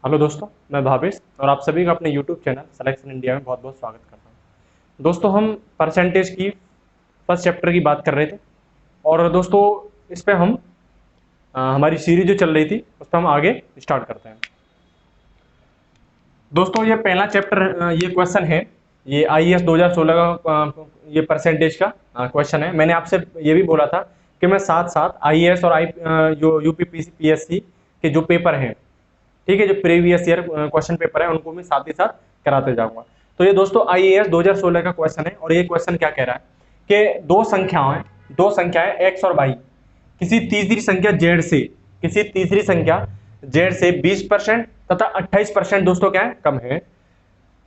Hello दोस्तों, मैं भावेश और आप सभी का अपने यूट्यूब चैनल सिलेक्शन इंडिया में बहुत बहुत स्वागत करता हूं। दोस्तों, हम परसेंटेज की फर्स्ट चैप्टर की बात कर रहे थे और दोस्तों इस पे हम हमारी सीरीज जो चल रही थी उस पर हम आगे स्टार्ट करते हैं। दोस्तों ये पहला चैप्टर, ये क्वेश्चन है, ये आईएएस 2016 का ये परसेंटेज का क्वेश्चन है। मैंने आपसे ये भी बोला था कि मैं साथ साथ आईएएस और जो यूपी पीएससी के जो पेपर हैं, ठीक है, जो प्रीवियस ईयर क्वेश्चन पेपर है उनको मैं साथ ही साथ कराते जाऊंगा। तो ये दोस्तों आईएएस 2016 का क्वेश्चन है और ये क्वेश्चन क्या कह रहा है कि दो संख्याएं एक्स और वाई किसी तीसरी संख्या जेड से 20% तथा 28% दोस्तों क्या है, कम है।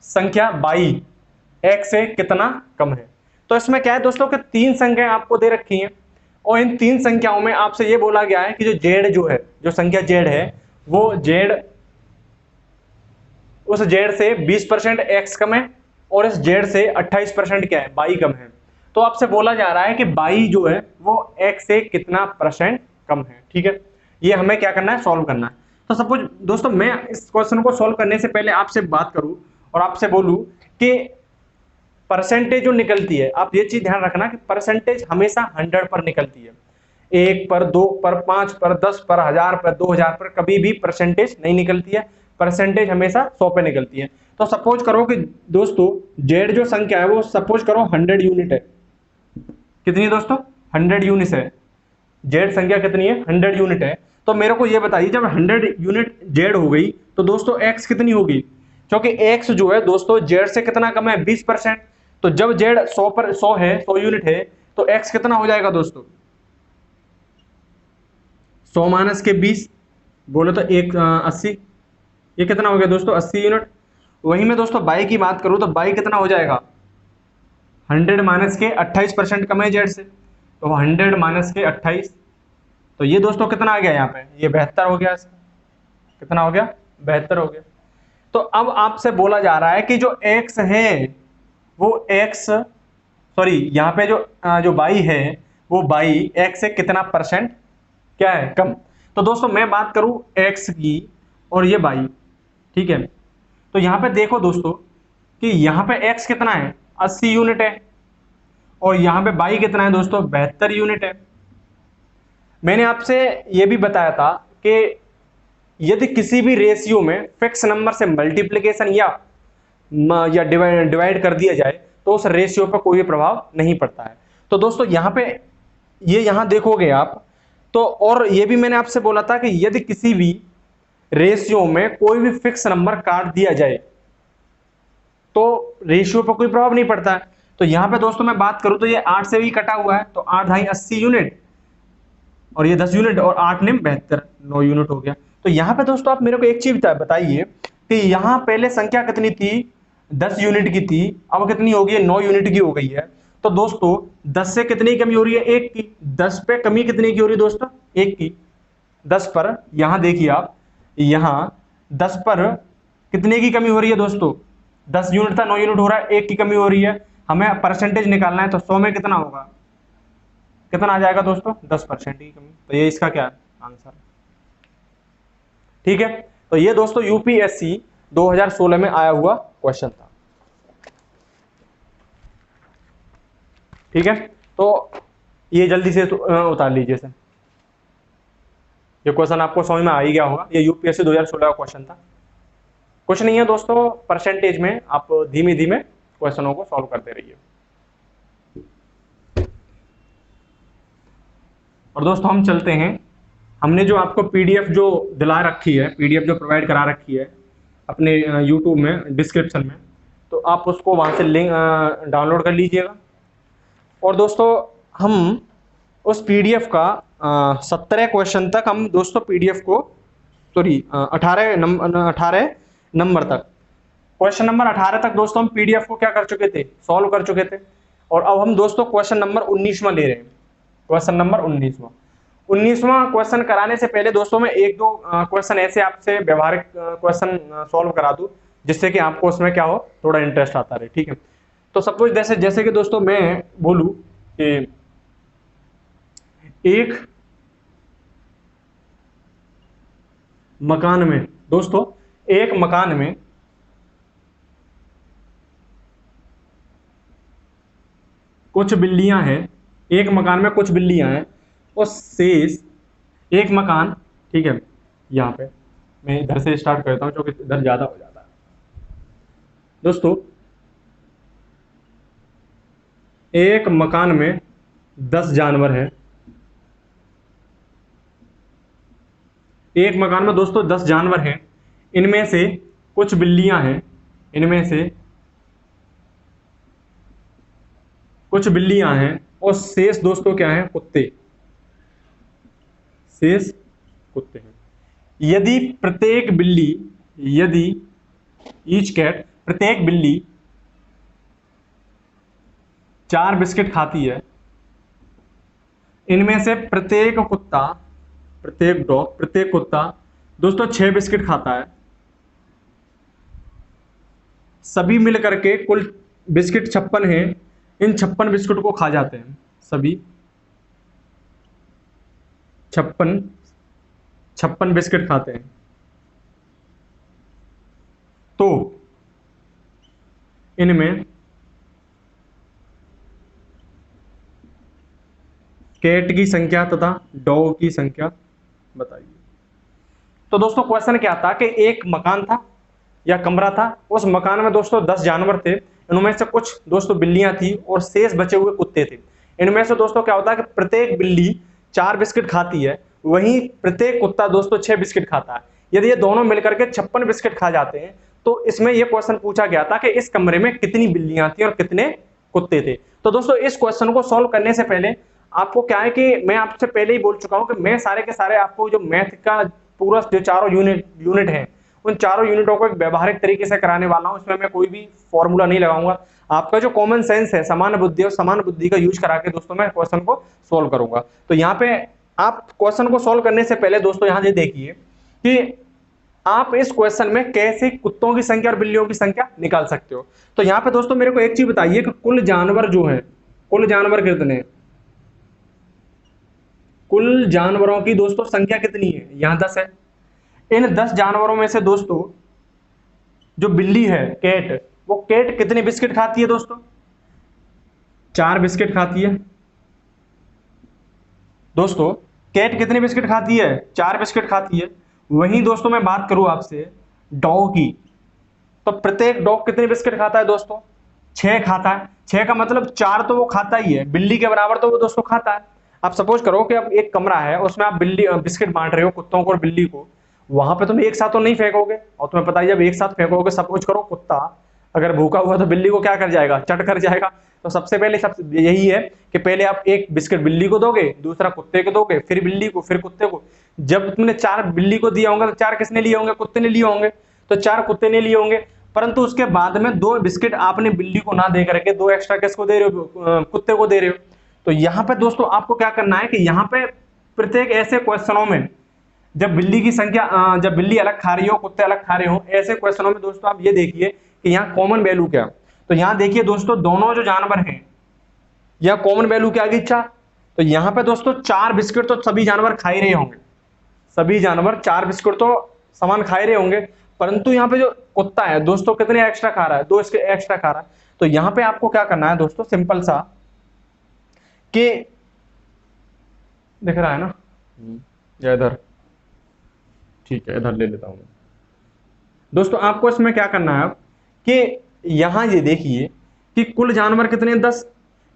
संख्या बाई एक्स से कितना कम है। तो इसमें क्या है दोस्तों कि तीन संख्याएं आपको दे रखी हैं और इन तीन संख्याओं में आपसे ये बोला गया है कि जो जेड जो है, जो संख्या जेड है, वो जेड उस जेड से 20% एक्स कम है और इस जेड से 28% क्या है, बाई कम है। तो आपसे बोला जा रहा है कि बाई जो है वो एक्स से कितना परसेंट कम है। ठीक है, ये हमें क्या करना है, सॉल्व करना है। तो सपोज दोस्तों मैं इस क्वेश्चन को सॉल्व करने से पहले आपसे बात करूं और आपसे बोलूं कि परसेंटेज जो निकलती है, आप ये चीज ध्यान रखना कि परसेंटेज हमेशा 100 पर निकलती है। 1 पर, 2 पर, 5 पर, 10 पर, 1000 पर, 2000 पर कभी भी परसेंटेज नहीं निकलती है। परसेंटेज हमेशा 100 पे निकलती है। तो सपोज करो कि दोस्तों जेड जो संख्या है वो सपोज करो 100 यूनिट है। कितनी दोस्तों, 100 यूनिट है। जेड संख्या कितनी है, 100 यूनिट है। तो मेरे को ये बताइए जब 100 यूनिट जेड हो गई तो दोस्तों एक्स कितनी होगी, क्योंकि एक्स जो है दोस्तों जेड से कितना कम है, 20%। तो जब जेड 100 पर 100 है, 100 यूनिट है, तो एक्स कितना हो जाएगा दोस्तों, 100 माइनस के 20 बोले तो 80। ये कितना हो गया दोस्तों, 80 यूनिट। वहीं में दोस्तों बाई की बात करूं तो बाई कितना हो जाएगा, 100 माइनस के 28% कम है जेड से, तो 100 माइनस के 28। तो ये दोस्तों कितना आ गया यहाँ पे, ये 72 हो गया। इसका कितना हो गया, 72 हो गया। तो अब आपसे बोला जा रहा है कि जो x है वो x, सॉरी यहाँ पे जो बाई है वो बाई x से कितना परसेंट क्या है, कम। तो दोस्तों मैं बात करूं x की और ये बाई, ठीक है। तो यहाँ पे देखो दोस्तों कि यहाँ पे x कितना है, 80 यूनिट है और यहाँ पे बाई कितना है दोस्तों, 72 यूनिट है। मैंने आपसे ये भी बताया था कि यदि किसी भी रेशियो में फिक्स नंबर से मल्टीप्लिकेशन या डिवाइड कर दिया जाए तो उस रेशियो पर कोई प्रभाव नहीं पड़ता है। तो दोस्तों यहाँ पे ये यहाँ देखोगे आप तो, और ये भी मैंने आपसे बोला था कि यदि किसी भी रेशियो में कोई भी फिक्स नंबर काट दिया जाए तो रेशियो पर कोई प्रभाव नहीं पड़ता है। तो यहाँ पे दोस्तों मैं बात करूं तो ये 8 से भी कटा हुआ है, तो 8 ढाई 80 यूनिट और ये 10 यूनिट और 8 ने 72, 9 यूनिट हो गया। तो यहाँ पे दोस्तों आप मेरे को एक चीज बताइए कि यहाँ पहले संख्या कितनी थी, 10 यूनिट की थी, अब कितनी हो गई है, 9 यूनिट की हो गई है। तो दोस्तों 10 से कितनी कमी हो रही है, 1 की। 10 पे कमी कितनी की हो रही है दोस्तों, 1 की। 10 पर यहाँ देखिए आप, यहाँ 10 पर कितने की कमी हो रही है दोस्तों, 10 यूनिट था, 9 यूनिट हो रहा है, 1 की कमी हो रही है। हमें परसेंटेज निकालना है तो 100 में कितना होगा, कितना आ जाएगा दोस्तों, 10% की कमी। तो ये इसका क्या आंसर, ठीक है। तो ये दोस्तों यूपीएससी 2016 में आया हुआ क्वेश्चन था, ठीक है। तो ये जल्दी से उतार लीजिए सर, ये क्वेश्चन आपको समझ में आ ही गया होगा। ये यूपीएससी 2016 का क्वेश्चन था। कुछ नहीं है दोस्तों, परसेंटेज में आप धीमे धीमे क्वेश्चनों को सॉल्व करते रहिए। और दोस्तों हम चलते हैं, हमने जो आपको पीडीएफ जो दिला रखी है, पीडीएफ जो प्रोवाइड करा रखी है अपने यूट्यूब में डिस्क्रिप्शन में, तो आप उसको वहां से लिंक डाउनलोड कर लीजिएगा। और दोस्तों हम उस पीडीएफ का 17 क्वेश्चन तक हम दोस्तों पीडीएफ को, सॉरी 18 नंबर तक, क्वेश्चन नंबर 18 तक दोस्तों हम पीडीएफ को क्या कर चुके थे, सॉल्व कर चुके थे। और अब हम दोस्तों क्वेश्चन नंबर 19वां ले रहे हैं, क्वेश्चन नंबर 19वां क्वेश्चन कराने से पहले दोस्तों मैं एक दो क्वेश्चन ऐसे आपसे व्यवहारिक क्वेश्चन सॉल्व करा दूं जिससे कि आपको उसमें क्या हो, थोड़ा इंटरेस्ट आता रहे, ठीक है। तो सपोज जैसे जैसे कि दोस्तों मैं बोलूं कि एक मकान में दोस्तों एक मकान में कुछ बिल्लियां हैं, एक मकान में कुछ बिल्लियां हैं और शेष एक मकान, ठीक है, यहाँ पे मैं इधर से स्टार्ट करता हूँ क्योंकि इधर ज्यादा हो जाता है दोस्तों। एक मकान में 10 जानवर हैं, एक मकान में दोस्तों 10 जानवर हैं, इनमें से कुछ बिल्लियां हैं, इनमें से कुछ बिल्लियां हैं और शेष दोस्तों क्या हैं, कुत्ते, शेष कुत्ते हैं। यदि प्रत्येक बिल्ली, यदि ईच कैट, प्रत्येक बिल्ली 4 बिस्किट खाती है, इनमें से प्रत्येक कुत्ता, प्रत्येक डॉग, प्रत्येक कुत्ता दोस्तों 6 बिस्किट खाता है, सभी मिलकर के कुल बिस्किट 56 हैं, इन 56 बिस्कुट को खा जाते हैं, सभी 56 बिस्किट खाते हैं। तो इनमें कैट की संख्या तथा डॉग की संख्या बताइए। तो दोस्तों क्वेश्चन क्या था कि एक मकान था या कमरा था, उस मकान में दोस्तों 10 जानवर थे, इनमें से कुछ दोस्तों बिल्लियां थी और शेष बचे हुए कुत्ते थे। इनमें से दोस्तों क्या होता है कि प्रत्येक बिल्ली 4 बिस्किट खाती है, वहीं प्रत्येक कुत्ता दोस्तों 6 बिस्किट खाता है। यदि ये दोनों मिलकर के 56 बिस्किट खा जाते हैं, तो इसमें यह क्वेश्चन पूछा गया था कि इस कमरे में कितनी बिल्लियां थी और कितने कुत्ते थे। तो दोस्तों इस क्वेश्चन को सॉल्व करने से पहले आपको क्या है कि मैं आपसे पहले ही बोल चुका हूं कि मैं सारे के सारे आपको जो मैथ का पूरा जो चारों यूनिट है, उन चारों यूनिटों को एक व्यवहारिक तरीके से कराने वाला हूं। इसमें मैं कोई भी फॉर्मूला नहीं लगाऊंगा, आपका जो कॉमन सेंस है, समान बुद्धि और समान बुद्धि का यूज करा के दोस्तों मैं क्वेश्चन को सोल्व करूंगा। तो यहाँ पे आप क्वेश्चन को सोल्व करने से पहले दोस्तों यहाँ ये देखिए कि आप इस क्वेश्चन में कैसे कुत्तों की संख्या और बिल्लियों की संख्या निकाल सकते हो। तो यहाँ पे दोस्तों मेरे को एक चीज बताइए कि कुल जानवर जो है, कुल जानवर कितने हैं, कुल जानवरों की दोस्तों संख्या कितनी है, यहां 10 है। इन 10 जानवरों में से दोस्तों जो बिल्ली है कैट, वो कैट कितने बिस्किट खाती है दोस्तों, 4 बिस्किट खाती है। दोस्तों कैट कितने बिस्किट खाती है, 4 बिस्किट खाती है। वहीं दोस्तों मैं बात करूं आपसे डॉग की, तो प्रत्येक डॉग कितने बिस्किट खाता है दोस्तों, 6 खाता है। 6 का मतलब 4 तो वो खाता ही है, बिल्ली के बराबर तो वो दोस्तों खाता है। आप सपोज करो कि अब एक कमरा है, उसमें आप बिल्ली बिस्किट बांट रहे हो कुत्तों को और बिल्ली को, वहां पे तुम एक साथ तो नहीं फेंकोगे, और तुम्हें पता है जब एक साथ फेंकोगे, सपोज करो कुत्ता अगर भूखा हुआ तो बिल्ली को क्या कर जाएगा, चट कर जाएगा। तो सबसे पहले यही है कि पहले आप एक बिस्किट बिल्ली को दोगे, दूसरा कुत्ते को दोगे, फिर बिल्ली को, फिर कुत्ते को। जब तुमने 4 बिल्ली को दिया होगा तो 4 किसने लिए होंगे, कुत्ते ने लिए होंगे, तो 4 कुत्ते ने लिए होंगे। परंतु उसके बाद में 2 बिस्किट आपने बिल्ली को ना दे करके 2 एक्स्ट्रा किसको दे रहे हो, कुत्ते को दे रहे हो। तो यहाँ पे दोस्तों आपको क्या करना है कि यहाँ पे प्रत्येक ऐसे क्वेश्चनों में जब बिल्ली की संख्या जब बिल्ली अलग खा रही हो, कुत्ते अलग खा रहे हो, ऐसे क्वेश्चनों में दोस्तों आप ये देखिए कि यहाँ कॉमन वैल्यू क्या। तो यहाँ देखिए दोस्तों दोनों जो जानवर हैं, यह कॉमन वैल्यू क्या आ गई, 4। तो यहाँ पे दोस्तों 4 बिस्किट तो सभी जानवर खा ही रहे होंगे, सभी जानवर 4 बिस्कुट तो समान खा रहे होंगे। परंतु यहाँ पे जो कुत्ता है दोस्तों कितने एक्स्ट्रा खा रहा है, 2 इसके एक्स्ट्रा खा रहा है। तो यहाँ पे आपको क्या करना है दोस्तों, सिंपल सा कि दिख रहा है ना, या इधर, ठीक है इधर ले लेता हूं दोस्तों। आपको इसमें क्या करना है कि यहां ये देखिए कि कुल जानवर कितने, 10।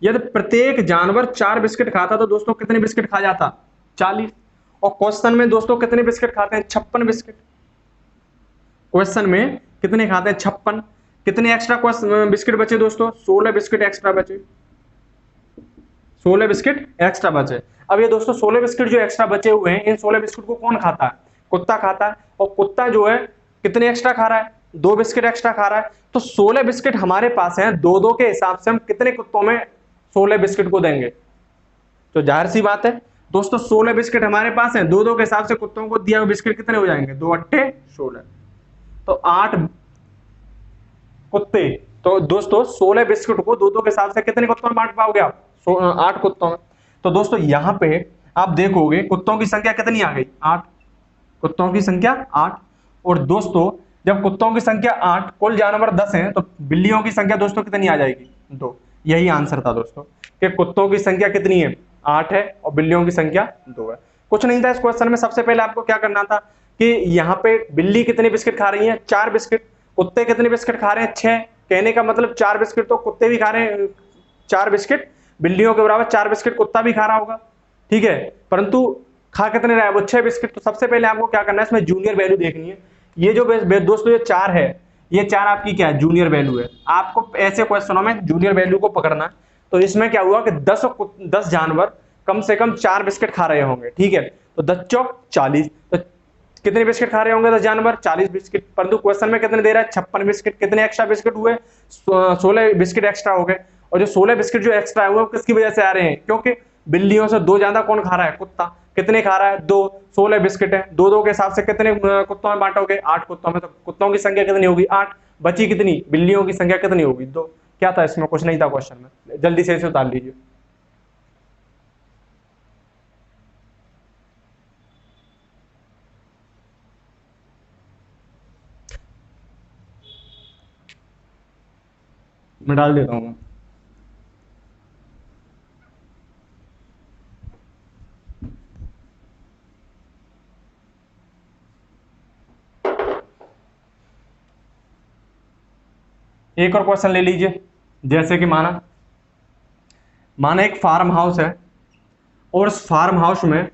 यदि प्रत्येक जानवर 4 बिस्किट खाता तो दोस्तों कितने बिस्किट खा जाता, 40। और क्वेश्चन में दोस्तों कितने बिस्किट खाते हैं, 56 बिस्किट। क्वेश्चन में कितने खाते हैं, 56। कितने एक्स्ट्रा बिस्किट बचे दोस्तों, 16 बिस्किट एक्स्ट्रा बचे, 16 बिस्किट एक्स्ट्रा बचे। अब ये दोस्तों 16 बिस्किट जो एक्स्ट्रा बचे हुए हैं, इन 16 बिस्किट को कौन खाता है, कुत्ता खाता है। और कुत्ता जो है कितने एक्स्ट्रा खा रहा है, 2 बिस्किट एक्स्ट्रा खा रहा है। तो 16 बिस्किट हमारे पास हैं, 2-2 के हिसाब से हम कितने कुत्तों में 16 बिस्किट को देंगे। तो जाहिर सी बात है दोस्तों 16 बिस्किट हमारे पास हैं, 2-2 के हिसाब से कुत्तों को दिया हुआ बिस्किट कितने हो जाएंगे, 2 अट्ठे 16, तो 8 कुत्ते। तो दोस्तों 16 बिस्किट को 2-2 के हिसाब से कितने कुत्तों में बांट पाओगे आप, 8 कुत्तों में। तो दोस्तों यहां पे आप देखोगे कुत्तों की संख्या कितनी आ गई, 8, कुत्तों की संख्या 8। और दोस्तों जब कुत्तों की संख्या 8, कुल जानवर 10 हैं, तो बिल्लियों की संख्या दोस्तों कितनी आ जाएगी? 2। यही आंसर था दोस्तों कि कुत्तों की संख्या कितनी है? 8 है और बिल्लियों की संख्या 2 है। कुछ नहीं था इस क्वेश्चन में। सबसे पहले आपको क्या करना था कि यहाँ पे बिल्ली कितने बिस्किट खा रही है? 4 बिस्किट। कुत्ते कितने बिस्किट खा रहे हैं? 6। कहने का मतलब 4 बिस्किट तो कुत्ते भी खा रहे हैं, 4 बिस्किट बिल्लियों के बराबर 4 बिस्किट कुत्ता भी खा रहा होगा, ठीक है। परंतु खा कितने रहा है वो? 6 बिस्किट। तो सबसे पहले आपको क्या करना है, इसमें जूनियर वैल्यू देखनी है। ये जो दोस्तों ये 4 है, ये 4 आपकी क्या है? जूनियर वैल्यू है। आपको ऐसे क्वेश्चनों में जूनियर वैल्यू को पकड़ना है। तो इसमें क्या हुआ कि 10 जानवर कम से कम 4 बिस्किट खा रहे होंगे, ठीक है। तो 10 चौक 40, तो कितने बिस्किट खा रहे होंगे 10 जानवर? 40 बिस्किट। परंतु क्वेश्चन में कितने दे रहा है? 56 बिस्किट। कितने एक्स्ट्रा बिस्किट हुए? 16 बिस्किट एक्स्ट्रा हो गए। और जो 16 बिस्किट जो एक्स्ट्रा हुए वो किसकी वजह से आ रहे हैं? क्योंकि बिल्लियों से 2 ज्यादा कौन खा रहा है? कुत्ता। कितने खा रहा है? 2। 16 बिस्किट है, 2-2 के हिसाब से कितने कुत्तों में बांटोगे? 8 कुत्तों में। तो कुत्तों की संख्या कितनी होगी? 8। बची कितनी? बिल्लियों की संख्या कितनी होगी? 2। क्या था इसमें? कुछ नहीं था क्वेश्चन में। जल्दी से इसे उतार लीजिए। मैं डाल देता हूँ। एक और क्वेश्चन ले लीजिए। जैसे कि माना एक फार्म हाउस है और उस फार्म हाउस में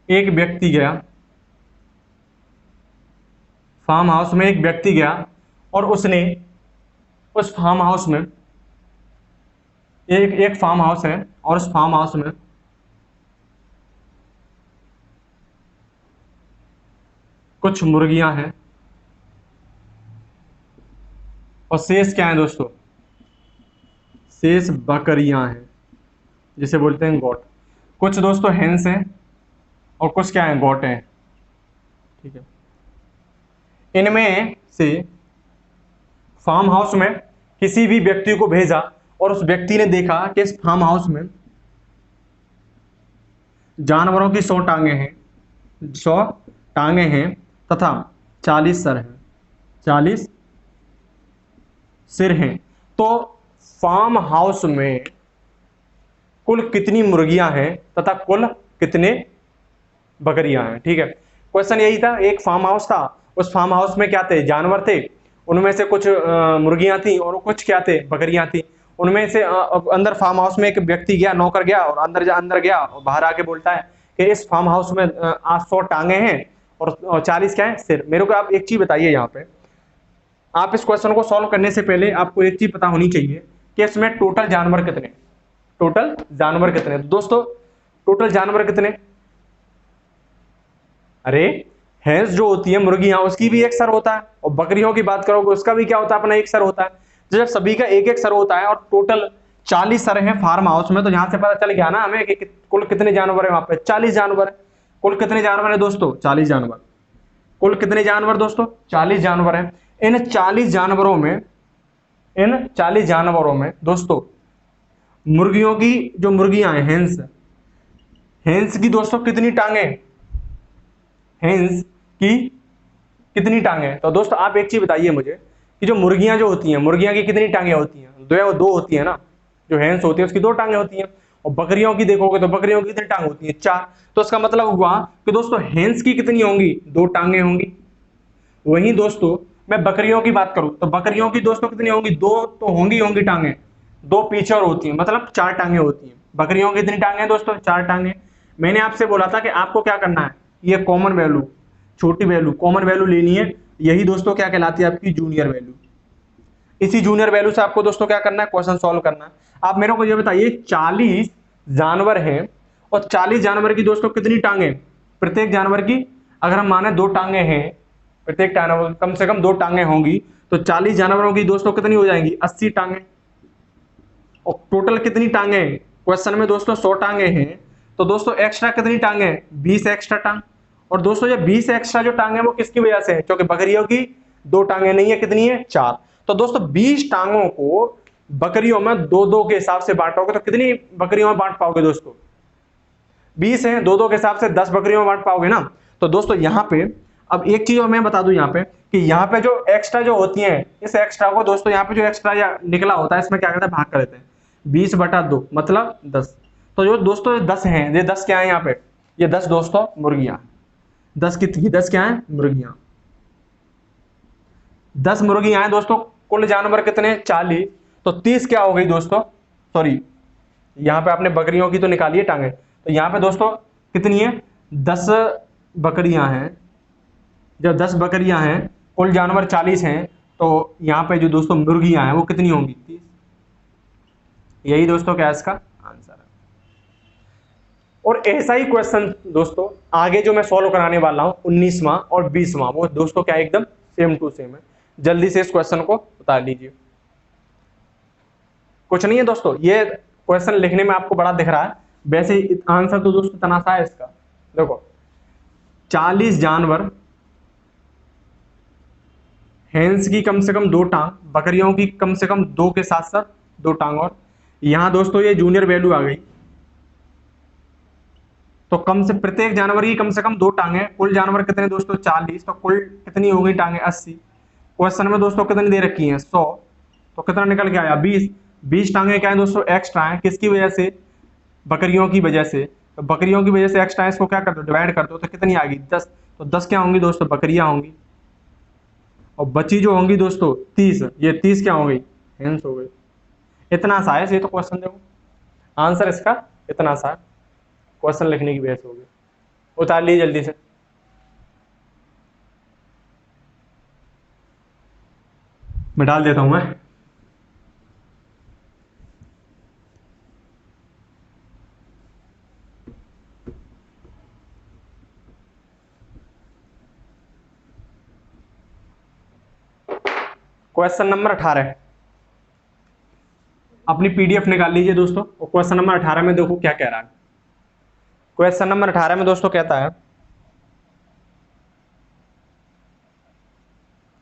एक व्यक्ति गया। फार्म हाउस में एक व्यक्ति गया और उसने उस फार्म हाउस में एक एक फार्म हाउस है और उस फार्म हाउस में कुछ मुर्गियां हैं और शेष क्या है दोस्तों? शेष बकरियां हैं, जिसे बोलते हैं गोट। कुछ दोस्तों हेन्स हैं और कुछ क्या है? गोट हैं, ठीक है। इनमें से फार्म हाउस में किसी भी व्यक्ति को भेजा और उस व्यक्ति ने देखा कि इस फार्म हाउस में जानवरों की 100 टांगे हैं, 100 टांगे हैं तथा 40 सर हैं, 40 सिर हैं। तो फार्म हाउस में कुल कितनी मुर्गियां हैं तथा कुल कितने बकरियां हैं, ठीक है। क्वेश्चन यही था। एक फार्म हाउस था, उस फार्म हाउस में क्या थे? जानवर थे। उनमें से कुछ मुर्गियां थी और कुछ क्या थे? बकरियां थी। उनमें से अंदर फार्म हाउस में एक व्यक्ति गया, नौकर गया और अंदर गया और बाहर आके बोलता है कि इस फार्म हाउस में 100 टांगे हैं और 40 क्या है? सिर। मेरे को आप एक चीज बताइए, यहाँ पे आप इस क्वेश्चन को सॉल्व करने से पहले आपको एक चीज पता होनी चाहिए कि इसमें टोटल जानवर कितने? टोटल जानवर कितने? तो दोस्तों टोटल जानवर कितने? अरे भैंस जो होती है, मुर्गियां, उसकी भी एक सर होता है और बकरियों की बात करोगे उसका भी क्या होता है? अपना एक सर होता है। तो जब सभी का एक एक सर होता है और टोटल 40 सर हैं फार्म हाउस में, तो यहां से पता चल गया ना हमें कि कुल कितने जानवर है? वहां पे 40 जानवर है। कुल कितने जानवर है दोस्तों? 40 जानवर। कुल कितने जानवर दोस्तों? 40 जानवर है। इन 40 जानवरों में दोस्तों मुर्गियों की जो मुर्गियां हैं, हेंस की दोस्तों कितनी टांगे? हेंस की कितनी टांगे? तो दोस्तों आप एक चीज बताइए मुझे कि जो मुर्गियां जो होती हैं, मुर्गियां की कितनी टांगे होती हैं? दो होती है ना। जो हेंस होती है उसकी 2 टांगे होती हैं। और बकरियों की देखोगे तो बकरियों की कितनी टांग होती है? 4। तो इसका मतलब हुआ कि दोस्तों हेंस की कितनी होंगी? 2 टांगे होंगी। वहीं दोस्तों मैं बकरियों की बात करूं तो बकरियों की दोस्तों कितनी होंगी? 2 तो होंगी टांगे। 2 पीछे और होती हैं, मतलब 4 टांगे होती हैं। बकरियों की कितनी टांगे हैं दोस्तों? 4 टांगे। मैंने आपसे बोला था कि आपको क्या करना है, ये कॉमन वैल्यू, छोटी वैल्यू, कॉमन वैल्यू लेनी है। यही दोस्तों क्या कहलाती है? आपकी जूनियर वैल्यू। इसी जूनियर वैल्यू से आपको दोस्तों क्या करना है? क्वेश्चन सॉल्व करना है। आप मेरे को ये बताइए 40 जानवर हैं और 40 जानवर की दोस्तों कितनी टांगे? प्रत्येक जानवर की अगर हम माने 2 टांगे हैं, प्रत्येक जानवर कम से कम 2 टांगे होंगी, तो 40 जानवरों की दोस्तों कितनी हो जाएंगी? 80 टांगे। और टोटल कितनी टांगे? क्वेश्चन में दोस्तों 100 टांगे हैं, तो दोस्तों एक्स्ट्रा कितनी टांगे? 20 एक्स्ट्रा टांग। और दोस्तों ये 20 एक्स्ट्रा जो टांगे वो किसकी वजह से है? क्योंकि बकरियों की 2 टांगे नहीं है, कितनी है? 4। तो दोस्तों 20 टांगों को बकरियों में 2-2 के हिसाब से बांटोगे तो कितनी बकरियों में बांट पाओगे दोस्तों? 20 है, 2-2 के हिसाब से 10 बकरियों में बांट पाओगे ना। तो दोस्तों यहाँ पे अब एक चीज और मैं बता दूं यहाँ पे कि यहाँ पे जो एक्स्ट्रा जो होती है, इस एक्स्ट्रा को दोस्तों यहाँ पे जो एक्स्ट्रा या निकला होता है इसमें क्या करते हैं, भाग कर देते हैं 20/2 मतलब 10। तो जो दोस्तों 10 हैं, ये 10 क्या है यहाँ पे, ये 10 दोस्तों मुर्गियां, 10 कितनी, 10 क्या है, मुर्गियां। 10 मुर्गियां हैं दोस्तों, कुल जानवर कितने, 40, तो 30 क्या हो गई दोस्तों, सॉरी यहाँ पे आपने बकरियों की तो निकाली है टांगे, तो यहाँ पे दोस्तों कितनी है, 10 बकरियां हैं। जब 10 बकरियां हैं, कुल जानवर 40 हैं, तो यहाँ पे जो दोस्तों मुर्गियां हैं वो कितनी होंगी, 30। यही दोस्तों क्या इसका आंसर है। और ऐसा ही क्वेश्चन दोस्तों आगे जो मैं सॉल्व कराने वाला हूं 19वां और 20वां, वो दोस्तों क्या एकदम सेम टू सेम है। जल्दी से इस क्वेश्चन को बता लीजिए। कुछ नहीं है दोस्तों, ये क्वेश्चन लिखने में आपको बड़ा दिख रहा है, वैसे आंसर तो दोस्तों इतना सा है इसका। देखो 40 जानवर, हैंस की कम से कम 2 टांग, बकरियों की कम से कम 2 के साथ साथ 2 टांग, और यहां दोस्तों ये जूनियर वैल्यू आ गई, तो कम से प्रत्येक जानवर की कम से कम 2 टांगे, कुल जानवर कितने दोस्तों 40, तो कुल कितनी हो गई टांगे 80। क्वेश्चन में दोस्तों कितनी दे रखी है 100, तो कितना निकल के आया 20। 20 टांगे क्या है दोस्तों, एक्स्ट्रा है, किसकी वजह से, बकरियों की वजह से, तो बकरियों की वजह से एक्स्ट्रा है, इसको क्या कर दो, डिवाइड कर दो, तो कितनी आ गई 10। तो 10 क्या होंगी दोस्तों, बकरियां होंगी, और बची जो होंगी दोस्तों 30, ये 30 क्या हो गई, हेंस हो गई। इतना सा है ये तो क्वेश्चन, देखो आंसर इसका इतना सा है, क्वेश्चन लिखने की बहस होगी। उतार लीजिए जल्दी से। मैं डाल देता हूं मैं। क्वेश्चन नंबर 18 अपनी पीडीएफ निकाल लीजिए दोस्तों, और क्वेश्चन नंबर 18 में देखो क्या कह रहा है। क्वेश्चन नंबर 18 में दोस्तों कहता है,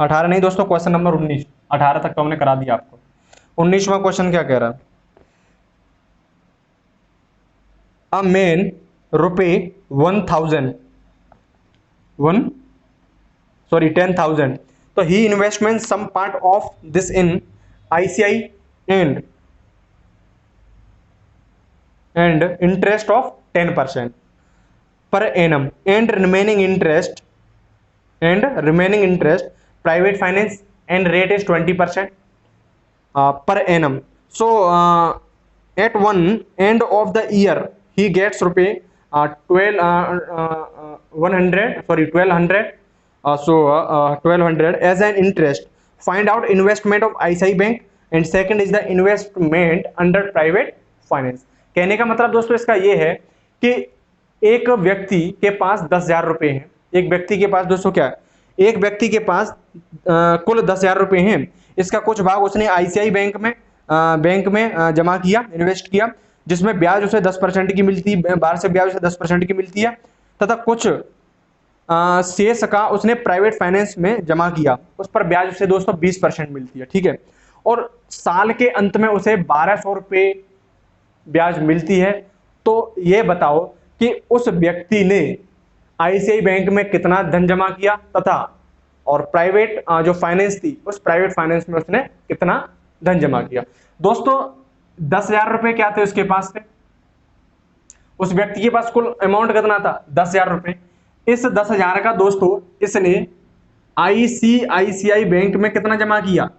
18 नहीं दोस्तों, क्वेश्चन नंबर 19, 18 तक तो हमने करा दिया आपको। 19वां क्वेश्चन क्या कह रहा है, अ मैन रुपए 10,000, तो he investment some part of this in ICI and interest of 10% per annum and remaining interest private finance and rate is 20% per annum. So at one end of the year he gets rupee 1200 1200 as an interest. Find out investment of ICICI Bank and second is the investment under private finance. कहने का मतलब दोस्तों इसका ये है कि एक व्यक्ति के पास 10,000 रुपए हैं, एक व्यक्ति के पास दोस्तों क्या है, एक व्यक्ति के पास कुल 10,000 रुपए हैं, इसका कुछ भाग उसने आईसीआई बैंक में जमा किया, इन्वेस्ट किया, जिसमें ब्याज उसे 10% की मिलती है, बाहर से ब्याज उसे 10% की मिलती है, तथा कुछ शेष का उसने प्राइवेट फाइनेंस में जमा किया, उस पर ब्याज उसे दोस्तों 20% मिलती है, ठीक है, और साल के अंत में उसे 1,200 रुपए ब्याज मिलती है। तो ये बताओ कि उस व्यक्ति ने आईसीआई बैंक में कितना धन जमा किया तथा और प्राइवेट जो फाइनेंस थी उस प्राइवेट फाइनेंस में उसने कितना धन जमा किया। दोस्तों 10,000 रुपए क्या थे उसके पास थे, उस व्यक्ति के पास कुल अमाउंट कितना था 10,000 रुपए। इस 10,000 का दोस्तों इसने आईसीआईसीआई बैंक में कितना जमा किया,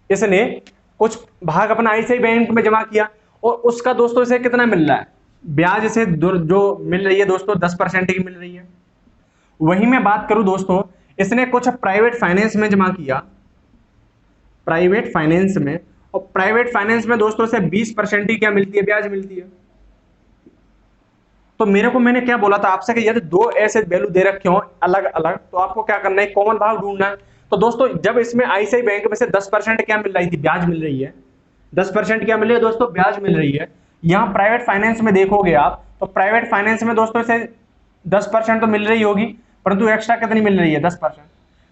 इसने कुछ भाग अपना आईसीआई बैंक में जमा किया, और उसका दोस्तों इसे कितना मिल रहा है, ब्याज इसे जो मिल रही है दोस्तों 10% की मिल रही है। वहीं मैं बात करूं दोस्तों, इसने कुछ प्राइवेट फाइनेंस में जमा किया, प्राइवेट फाइनेंस में, और प्राइवेट फाइनेंस में दोस्तों से 20% की क्या मिलती है, ब्याज मिलती है। तो मैंने क्या बोला था आपसे कि यदि दो ऐसे वैल्यू दे रखे हो अलग अलग, तो आपको क्या करना है, कॉमन भाग ढूंढना है। तो दोस्तों जब इसमें आईसीआई बैंक में से 10% क्या मिल रही थी, ब्याज मिल रही है, 10% क्या मिल रही है दोस्तों, ब्याज मिल रही है। यहाँ प्राइवेट फाइनेंस में देखोगे आप, तो प्राइवेट फाइनेंस में दोस्तों इसे 10% तो मिल रही होगी, परंतु एक्स्ट्रा कितनी मिल रही है, 10%।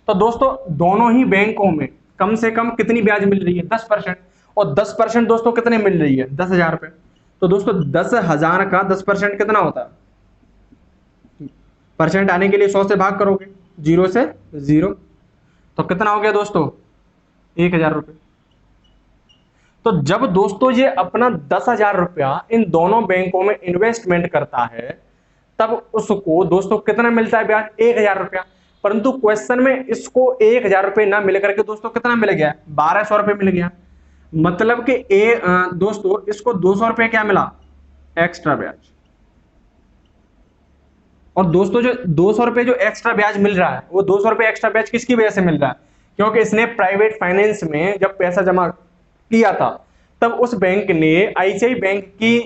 तो दोस्तों दोनों ही बैंकों में कम से कम कितनी ब्याज मिल रही है, 10%, और 10% दोस्तों कितने मिल रही है, 10,000 रुपए। तो दोस्तों 10,000 का 10% कितना होता है, परसेंट आने के लिए 100 से भाग करोगे, 0 से 0, तो कितना हो गया दोस्तों, 1000 रुपये। तो जब दोस्तों ये अपना 10,000 रुपया इन दोनों बैंकों में इन्वेस्टमेंट करता है, तब उसको दोस्तों कितना मिलता है ब्याज, 1000 रुपया। परंतु क्वेश्चन में इसको 1000 रुपये ना मिल करके दोस्तों कितना मिल गया, 1200 रुपये मिल गया। मतलब कि दोस्तों इसको 200 रुपये क्या मिला, एक्स्ट्रा ब्याज। और दोस्तों जो 200 रुपये जो एक्स्ट्रा ब्याज मिल रहा है, वो 200 रुपये एक्स्ट्रा ब्याज किसकी वजह से मिल रहा है, क्योंकि इसने प्राइवेट फाइनेंस में जब पैसा जमा किया था, तब उस बैंक ने आईसीआई बैंक की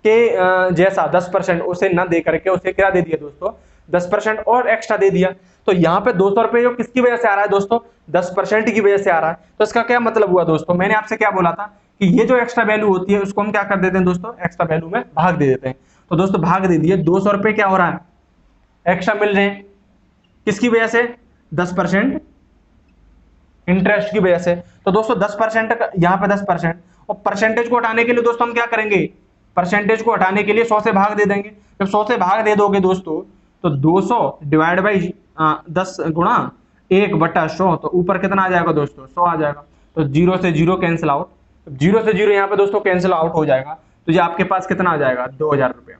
के जैसा 10% उसे न दे करके उसे क्या दे दिया दोस्तों, 10% और एक्स्ट्रा दे दिया। तो यहाँ पे 200 रुपये जो किसकी वजह से आ रहा है दोस्तों, 10% की वजह से आ रहा है। तो इसका क्या मतलब हुआ दोस्तों, मैंने आपसे क्या बोला था कि ये जो एक्स्ट्रा वैल्यू होती है उसको हम क्या कर देते हैं दोस्तों, एक्स्ट्रा वैल्यू में भाग दे देते हैं। तो दोस्तों भाग दे दिए, 200 रुपये क्या हो रहा है, एक्स्ट्रा मिल रहे हैं, किसकी वजह से, 10% इंटरेस्ट की वजह से। तो दोस्तों 10% यहाँ पे 10%, और परसेंटेज को हटाने के लिए दोस्तों हम क्या करेंगे, परसेंटेज को हटाने के लिए 100 से भाग दे देंगे। जब 100 से भाग दे दोगे दोस्तों, तो 200 डिवाइड बाई 10 गुणा 1/100, तो ऊपर कितना आ जाएगा दोस्तों, 100 आ जाएगा। तो 0 से 0 कैंसिल आउट, 0 से 0 यहाँ पे दोस्तों कैंसिल आउट हो जाएगा, तो ये आपके पास कितना आ जाएगा, 2000 रुपये।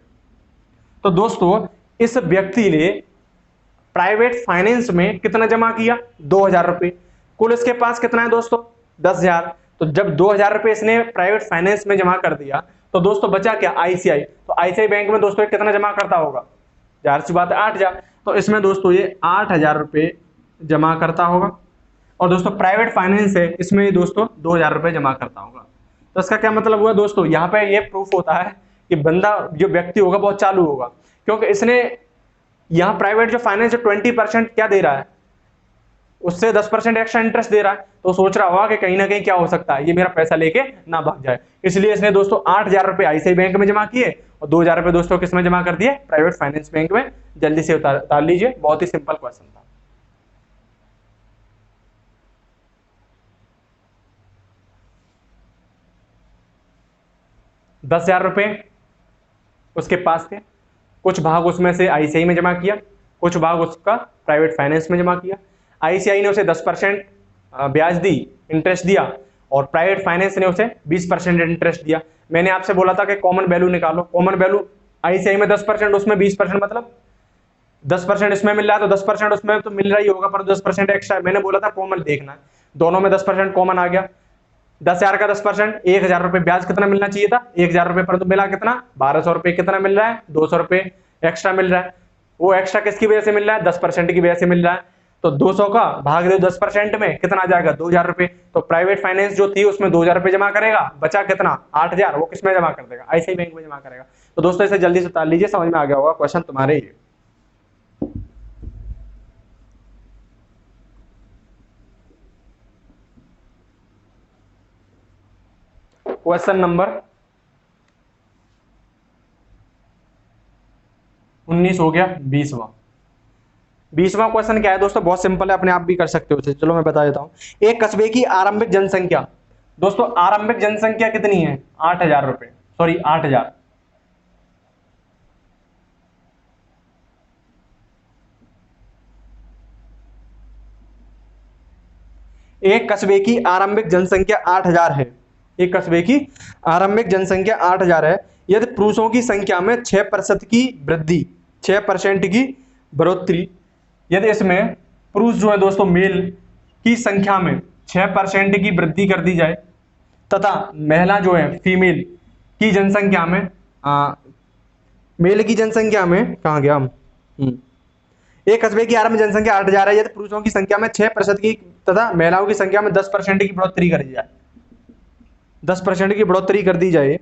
तो दोस्तों इस व्यक्ति ने प्राइवेट फाइनेंस में कितना जमा किया, 2000 रुपये। कुल इसके पास कितना है दोस्तों, 10,000। तो जब 2000 रुपये इसने प्राइवेट फाइनेंस में जमा कर दिया, तो दोस्तों बचा क्या, आईसीआई। तो आईसीआई बैंक में दोस्तों कितना जमा करता होगा, जाहिर सी बात है 8000। तो इसमें दोस्तों ये 8000 रुपये जमा करता होगा। और दोस्तों प्राइवेट फाइनेंस है, इसमें दोस्तों 2000 रुपये जमा करता होगा। तो इसका क्या मतलब हुआ दोस्तों, यहाँ पे ये प्रूफ होता है कि बंदा जो व्यक्ति होगा बहुत चालू होगा, क्योंकि इसने यहाँ प्राइवेट जो फाइनेंस 20% क्या दे रहा है, उससे 10% एक्स्ट्रा इंटरेस्ट दे रहा है। तो सोच रहा होगा कि कहीं ना कहीं क्या हो सकता है, ये मेरा पैसा लेके ना भाग जाए, इसलिए इसने दोस्तों 8000 रुपये आईसीआई बैंक में जमा किए और 2000 रुपये दोस्तों किस में जमा कर दिए, प्राइवेट फाइनेंस बैंक में। जल्दी से उतार लीजिए, बहुत ही सिंपल क्वेश्चन था। ₹10,000 उसके पास थे, कुछ भाग उसमें से आईसीआई में जमा किया, कुछ भाग उसका प्राइवेट फाइनेंस में जमा किया। आईसीआई ने उसे 10% ब्याज दी, इंटरेस्ट दिया, और प्राइवेट फाइनेंस ने उसे 20% इंटरेस्ट दिया। मैंने आपसे बोला था कि कॉमन वैल्यू निकालो, कॉमन वैल्यू आईसीआई में 10%, उसमें 20%, मतलब 10% इसमें मिल रहा है तो 10% उसमें तो मिल रहा ही होगा, पर 10% एक्स्ट्रा। मैंने बोला था कॉमन देखना है, दोनों में 10% कॉमन आ गया। 10,000 का 10%, 1000 रुपये ब्याज कितना मिलना चाहिए था, 1000 रुपये, परंतु मिला कितना, 1200 रुपये। कितना मिल रहा है, 200 रुपये एक्स्ट्रा मिल रहा है। वो एक्स्ट्रा किसकी वजह से मिल रहा है, 10% की वजह से मिल रहा है। तो 200 का भाग दो 10% में, कितना आ जाएगा, 2000 रुपये। तो प्राइवेट फाइनेंस जो थी उसमें 2000 रुपये जमा करेगा, बचा कितना, 8000, वो किसमें जमा कर देगा, आईसीआई बैंक में जमा करेगा। तो दोस्तों इसे जल्दी से उतार लीजिए, समझ में आ गया होगा, क्वेश्चन तुम्हारे ही। क्वेश्चन नंबर 19 हो गया, 20वां क्वेश्चन क्या है दोस्तों, बहुत सिंपल है, अपने आप भी कर सकते हो। चलो मैं बता देता हूं। एक कस्बे की आरंभिक जनसंख्या, दोस्तों आरंभिक जनसंख्या कितनी है, 8000 रुपये, सॉरी 8000। एक कस्बे की आरंभिक जनसंख्या 8000 है, एक कस्बे की आरंभिक जनसंख्या 8000 है। यदि पुरुषों की संख्या में 6% की वृद्धि, 6% की बढ़ोतरी, यदि इसमें पुरुष जो है दोस्तों मेल की संख्या में 6% की वृद्धि कर दी जाए, तथा महिला जो है फीमेल की जनसंख्या में मेल की जनसंख्या में, कहाँ गया हम, एक कस्बे की आरंभिक जनसंख्या 8000 है, यदि पुरुषों की संख्या में 6% की तथा महिलाओं की संख्या में 10% की बढ़ोतरी कर दी जाए, 10% की बढ़ोतरी कर दी जाए,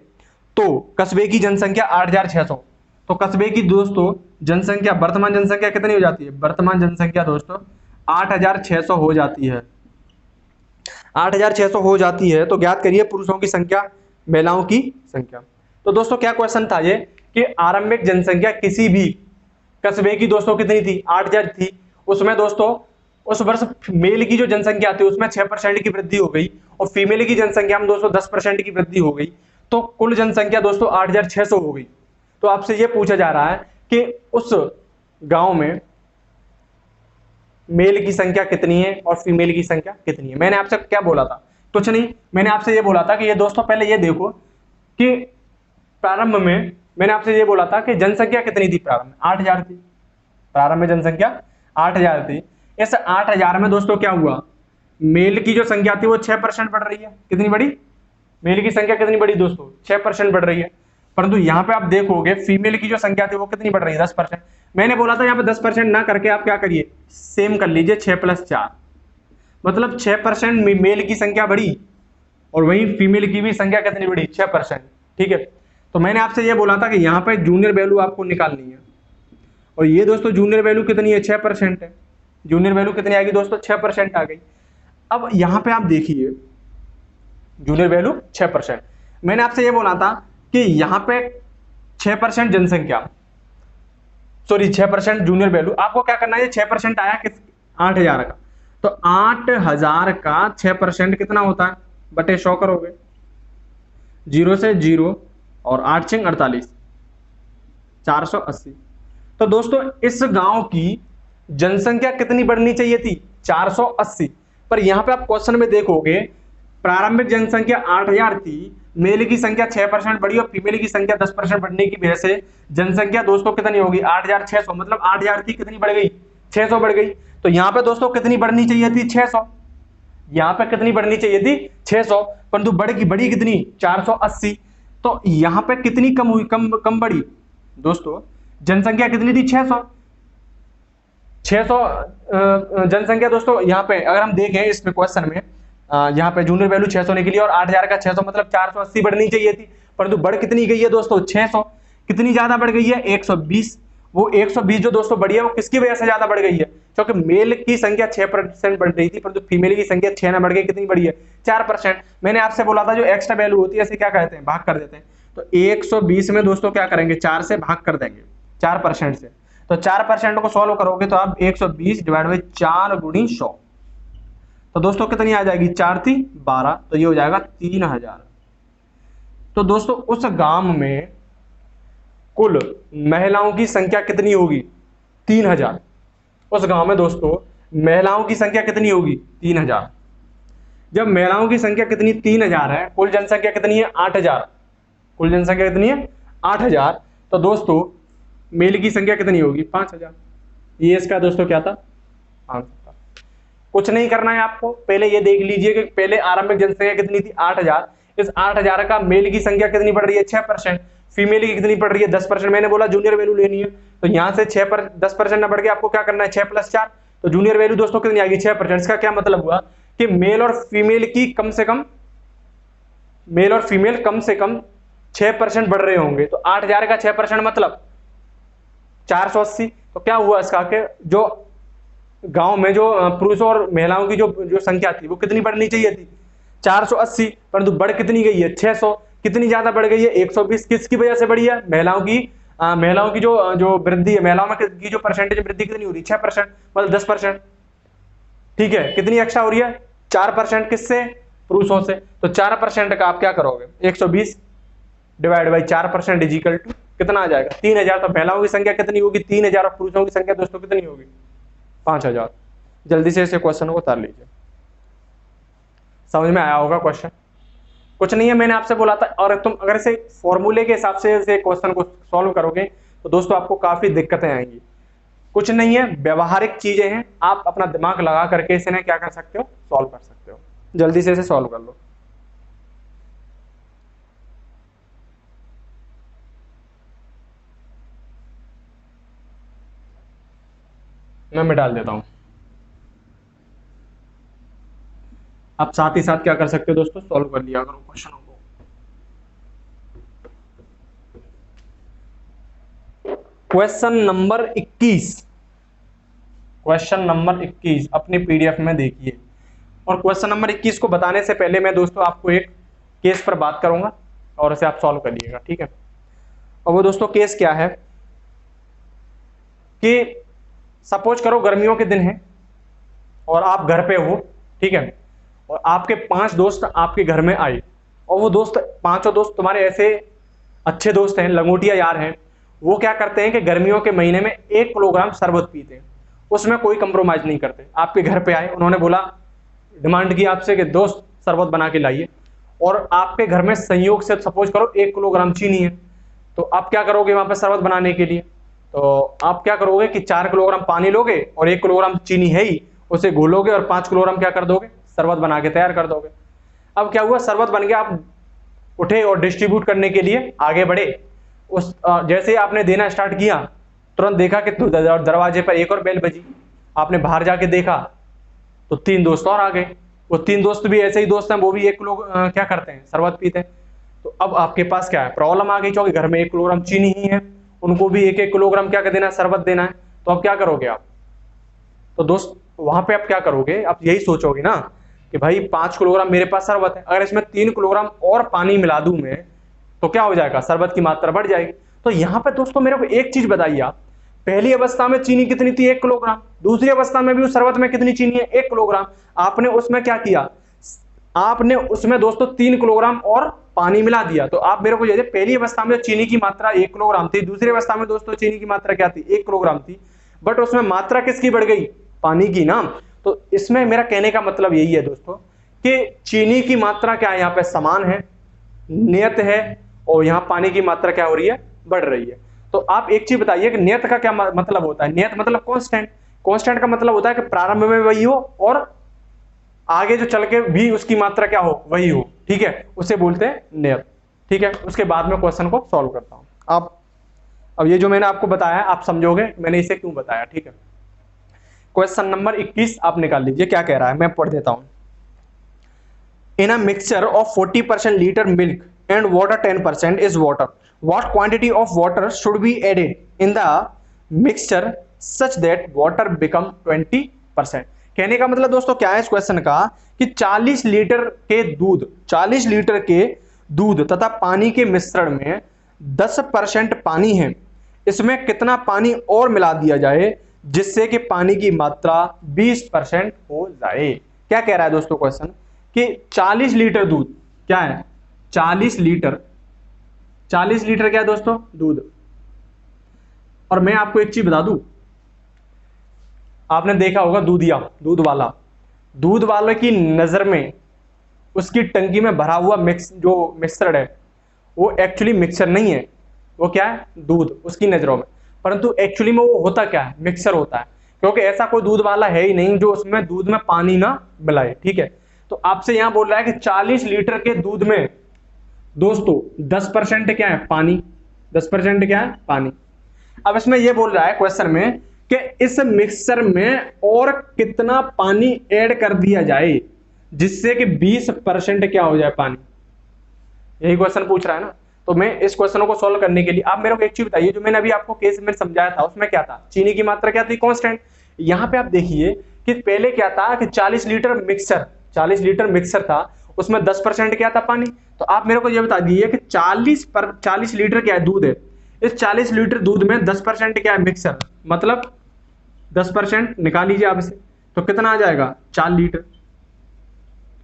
तो कस्बे की जनसंख्या 8600। तो कस्बे की दोस्तों जनसंख्या, वर्तमान जनसंख्या कितनी हो जाती है, वर्तमान जनसंख्या दोस्तों 8600 हो जाती है, 8600 हो जाती है। तो ज्ञात करिए पुरुषों की संख्या, महिलाओं की संख्या। तो दोस्तों क्या क्वेश्चन था ये, कि आरंभिक जनसंख्या किसी भी कस्बे की दोस्तों कितनी थी, 8000 थी। उसमें दोस्तों उस वर्ष मेल की जो जनसंख्या थी उसमें 6% की वृद्धि हो गई, और फीमेल की जनसंख्या में दोस्तों 10% की वृद्धि हो गई, तो कुल जनसंख्या दोस्तों 8600 हो गई। तो आपसे यह पूछा जा रहा है कि उस गांव में मेल की संख्या कितनी है और फीमेल की संख्या कितनी है। मैंने आपसे क्या बोला था, कुछ नहीं, मैंने आपसे ये बोला था कि ये दोस्तों पहले ये देखो कि प्रारंभ में मैंने आपसे ये बोला था कि जनसंख्या कितनी थी, प्रारंभ में 8,000 थी। प्रारंभ में जनसंख्या 8,000 थी। इस 8,000 में दोस्तों क्या हुआ, मेल की जो संख्या थी वो 6% बढ़ रही है। कितनी बढ़ी, मेल की संख्या कितनी बढ़ी दोस्तों, 6% बढ़ रही है। परंतु यहाँ पे आप देखोगे फीमेल की जो संख्या थी वो कितनी बढ़ रही है, 10%। मैंने बोला था यहाँ पे 10% ना करके आप क्या करिए, सेम कर लीजिए, 6+4, मतलब 6% मेल की संख्या बढ़ी और वहीं फीमेल की भी संख्या कितनी बढ़ी, 6%। ठीक है, तो मैंने आपसे ये बोला था कि यहाँ पे जूनियर वैल्यू आपको निकालनी है, और ये दोस्तों जूनियर वैल्यू कितनी है, 6% है। जूनियर वैल्यू कितनी आ गई दोस्तों, 6% आ गई। अब यहाँ पे आप देखिए जूनियर वैल्यू 6%। मैंने आपसे ये बोला था कि यहाँ पे 6% जनसंख्या, सॉरी 6% जूनियर वैल्यू, आपको क्या करना है, 6% आया किस, 8,000 का, तो 8,000 का 6% कितना होता है, बटे 100 करोगे, 0 से 0 और 8 6 48, 480। तो दोस्तों इस गांव की जनसंख्या कितनी बढ़नी चाहिए थी, 480। पर यहां पे आप क्वेश्चन में देखोगे प्रारंभिक जनसंख्या 8,000 थी, मेल की संख्या 6% बढ़ी और फीमेल की संख्या 10% बढ़ने की वजह से जनसंख्या दोस्तों कितनी होगी, 8,600, मतलब 8,000 थी कितनी बढ़ गई, 600 बढ़ गई। तो यहाँ पे दोस्तों कितनी बढ़नी चाहिए थी, 600। यहाँ पे कितनी बढ़नी चाहिए थी, 600, परंतु बढ़ी कितनी, 480। तो यहाँ पे कितनी कम हुई, कम बढ़ी दोस्तों, जनसंख्या कितनी थी, 600। 600 जनसंख्या दोस्तों यहाँ पे अगर हम देखें इसमें क्वेश्चन में, यहाँ पे जूनियर वैल्यू 600 निकली और 8,000 का 600, मतलब 480 बढ़नी चाहिए थी, परंतु बढ़ कितनी गई है दोस्तों, 600। कितनी ज्यादा बढ़ गई है, 120। वो 120 जो दोस्तों बढ़ी है वो किसकी वजह से ज्यादा बढ़ गई है, क्योंकि मेल की संख्या 6% बढ़ रही थी, परंतु फीमेल की संख्या 6 ना बढ़ गई, कितनी बढ़ी है, 4%। मैंने आपसे बोला था जो एक्स्ट्रा वैल्यू होती है इसे क्या कहते हैं, भाग कर देते हैं। तो 120 में दोस्तों क्या करेंगे, 4 से भाग कर देंगे, 4% से। तो 4% को सॉल्व करोगे तो आप 120 डिवाइड बाई 4 गुणी 100, तो दोस्तों कितनी आ जाएगी, 4 3 12, तो ये हो जाएगा 3,000। तो दोस्तों उस गांव में कुल महिलाओं की संख्या कितनी होगी, 3,000। उस गांव में दोस्तों महिलाओं की संख्या कितनी होगी, 3,000। जब महिलाओं की संख्या कितनी, 3,000 है, कुल जनसंख्या कितनी है, 8,000। कुल जनसंख्या कितनी है, 8,000। तो दोस्तों मेल की संख्या कितनी होगी, 5,000। ये इसका दोस्तों क्या था, आंसर था। कुछ नहीं करना है आपको, पहले ये देख लीजिए कि पहले आरंभिक जनसंख्या कितनी थी, 8,000। इस 8,000 का मेल की संख्या कितनी बढ़ रही है, 6%। फीमेल की कितनी बढ़ रही है, 10%। मैंने बोला जूनियर वैल्यू लेनी है, तो यहां से 10% ना बढ़ के आपको क्या करना है, 6+4, तो जूनियर वैल्यू दोस्तों कितनी आ गई, 6%। इसका क्या मतलब हुआ कि मेल और फीमेल की कम से कम, मेल और फीमेल कम से कम 6% बढ़ रहे होंगे। तो 8,000 का 6% मतलब 480। तो क्या हुआ इसका कि जो गांव में जो पुरुषों और महिलाओं की जो संख्या थी वो कितनी बढ़नी चाहिए थी, 480, परंतु बढ़ कितनी गई है, 600। कितनी ज्यादा बढ़ गई है, 120। किसकी वजह से बढ़ी है, महिलाओं की जो वृद्धि है, महिलाओं में की जो परसेंटेज वृद्धि कितनी हो रही है, 6%, मतलब 10%। ठीक है, कितनी एक्स्ट्रा हो रही है, 4%। किससे, पुरुषों से। तो 4% का आप क्या करोगे, 120 divide by 4% is equal to कितना आ जाएगा, 3,000। तो महिलाओं की संख्या कितनी होगी, 3,000, और पुरुषों की संख्या दोस्तों कितनी होगी, 5,000। जल्दी से इसे क्वेश्चन को उतार लीजिए। समझ में आया होगा क्वेश्चन, कुछ नहीं है, मैंने आपसे बोला था। और तुम अगर इसे फॉर्मूले के हिसाब से इसे क्वेश्चन को सॉल्व करोगे तो दोस्तों आपको काफी दिक्कतें आएंगी। कुछ नहीं है, व्यवहारिक चीजें हैं, आप अपना दिमाग लगा करके इसे क्या कर सकते हो, सॉल्व कर सकते हो। जल्दी से इसे सॉल्व कर लो। मैं मिटा देता हूं। आप साथ ही साथ क्या कर सकते हो दोस्तों, सॉल्व कर लिया करो क्वेश्चनों को। क्वेश्चन नंबर 21, क्वेश्चन नंबर 21 अपनी पीडीएफ में देखिए। और क्वेश्चन नंबर 21 को बताने से पहले मैं दोस्तों आपको एक केस पर बात करूंगा और इसे आप सॉल्व करिएगा, ठीक है। और वो दोस्तों केस क्या है कि सपोज करो गर्मियों के दिन है और आप घर पे हो, ठीक है, और आपके 5 दोस्त आपके घर में आए, और वो दोस्त, पांचों दोस्त तुम्हारे ऐसे अच्छे दोस्त हैं, लंगोटिया यार हैं, वो क्या करते हैं कि गर्मियों के महीने में 1 किलोग्राम शरबत पीते हैं, उसमें कोई कंप्रोमाइज नहीं करते। आपके घर पे आए, उन्होंने बोला, डिमांड की आपसे कि दोस्त शरबत बना के लाइए, और आपके घर में संयोग से सपोज करो 1 किलोग्राम चीनी है, तो आप क्या करोगे वहां पे शरबत बनाने के लिए? तो आप क्या करोगे कि 4 किलोग्राम पानी लोगे और 1 किलोग्राम चीनी है ही, उसे घोलोगे और 5 किलोग्राम क्या कर दोगे, शरबत बना के तैयार कर दोगे। अब क्या हुआ, शरबत बन गया, आप उठे और डिस्ट्रीब्यूट करने के लिए आगे बढ़े। उस जैसे ही आपने देना स्टार्ट किया, तुरंत देखा कि दरवाजे पर एक और बेल बजी। आपने बाहर जाके देखा तो 3 दोस्त और आ गए। वो 3 दोस्त भी ऐसे ही दोस्त हैं, वो भी 1 किलो क्या करते हैं, शरबत पीते हैं। तो अब आपके पास क्या है, प्रॉब्लम आ गई, क्योंकि घर में 1 किलोग्राम चीनी ही है, उनको भी 1-1 किलोग्राम क्या कर देना है, शरबत देना है। तो अब क्या करोगे आप? तो दोस्त वहां पे आप क्या करोगे, आप यही सोचोगे ना कि भाई 5 किलोग्राम मेरे पास शरबत है, अगर इसमें 3 किलोग्राम और पानी मिला दूं मैं, तो क्या हो जाएगा, शरबत की मात्रा बढ़ जाएगी। तो यहाँ पे दोस्तों मेरे को एक चीज बताइए आप, पहली अवस्था में चीनी कितनी थी, 1 किलोग्राम, दूसरी अवस्था में भी उस शरबत में कितनी चीनी है, 1 किलोग्राम। आपने उसमें क्या किया, आपने उसमें दोस्तों 3 किलोग्राम और पानी मिला दिया। तो आप मेरे को ये, पहली अवस्था में चीनी की मात्रा 1 किलोग्राम थी, दूसरी अवस्था में दोस्तों चीनी की मात्रा क्या थी, 1 किलोग्राम थी, बट उसमें मात्रा किसकी बढ़ गई, पानी की ना। तो इसमें मेरा कहने का मतलब यही है दोस्तों कि चीनी की मात्रा क्या है, यहाँ पे समान है, नियत है, और यहाँ पानी की मात्रा क्या हो रही है, बढ़ रही है। तो आप एक चीज बताइए कि नियत का क्या मतलब होता है? नियत मतलब कांस्टेंट। कांस्टेंट का मतलब होता है कि प्रारंभ में वही हो और आगे जो चल के भी उसकी मात्रा क्या हो, वही हो, ठीक है, उसे बोलते हैं नियत। ठीक है, उसके बाद में क्वेश्चन को सॉल्व करता हूं। आप अब ये जो मैंने आपको बताया आप समझोगे मैंने इसे क्यों बताया। ठीक है, क्वेश्चन नंबर 21 आप निकाल लीजिए, क्या कह रहा है, मैं पढ़ देता हूं। In a mixture of 40% liter milk and water 10% is water. What quantity of water should be added in the mixture such that water become 20%? कहने का मतलब दोस्तों क्या है इस क्वेश्चन का कि 40 लीटर के दूध, 40 लीटर के दूध तथा पानी के मिश्रण में 10% पानी है, इसमें कितना पानी और मिला दिया जाए जिससे कि पानी की मात्रा 20% हो जाए। क्या कह रहा है दोस्तों क्वेश्चन कि 40 लीटर दूध, क्या है 40 लीटर, 40 लीटर क्या है दोस्तों, दूध। और मैं आपको एक चीज बता दूं, आपने देखा होगा दूधिया, दूध वाले की नजर में उसकी टंकी में भरा हुआ जो मिक्सचर है वो एक्चुअली मिक्सचर नहीं है, वो क्या है, दूध उसकी नजरों में, परंतु एक्चुअली में वो होता क्या है, मिक्सचर होता है, क्योंकि ऐसा कोई दूध वाला है ही नहीं जो उसमें दूध में पानी ना मिलाए। ठीक है, तो आपसे यहां बोल रहा है कि 40 लीटर के दूध में दोस्तों 10% क्या है, पानी, 10% क्या है, पानी। अब इसमें यह बोल रहा है क्वेश्चन में कि इस मिक्सचर में और कितना पानी ऐड कर दिया जाए जिससे कि 20% क्या हो जाए, पानी। यही क्वेश्चन पूछ रहा है ना। तो मैं इस क्वेश्चन को सॉल्व करने के लिए आप मेरे को एक चीज बताइए, जो मैंने अभी आपको केस में समझाया था उसमें क्या था, चीनी की मात्रा क्या थी, कांस्टेंट। यहां पे आप देखिए कि पहले क्या था कि 40 लीटर मिक्सर, 40 लीटर मिक्सर था, उसमें 10% क्या था, पानी। तो आप मेरे को यह बता दीजिए कि 40 लीटर क्या है, दूध है, इस 40 लीटर दूध में 10% क्या है, मिक्सर, मतलब 10% निकाल लीजिए आप इसे, तो कितना आ जाएगा, 4 लीटर।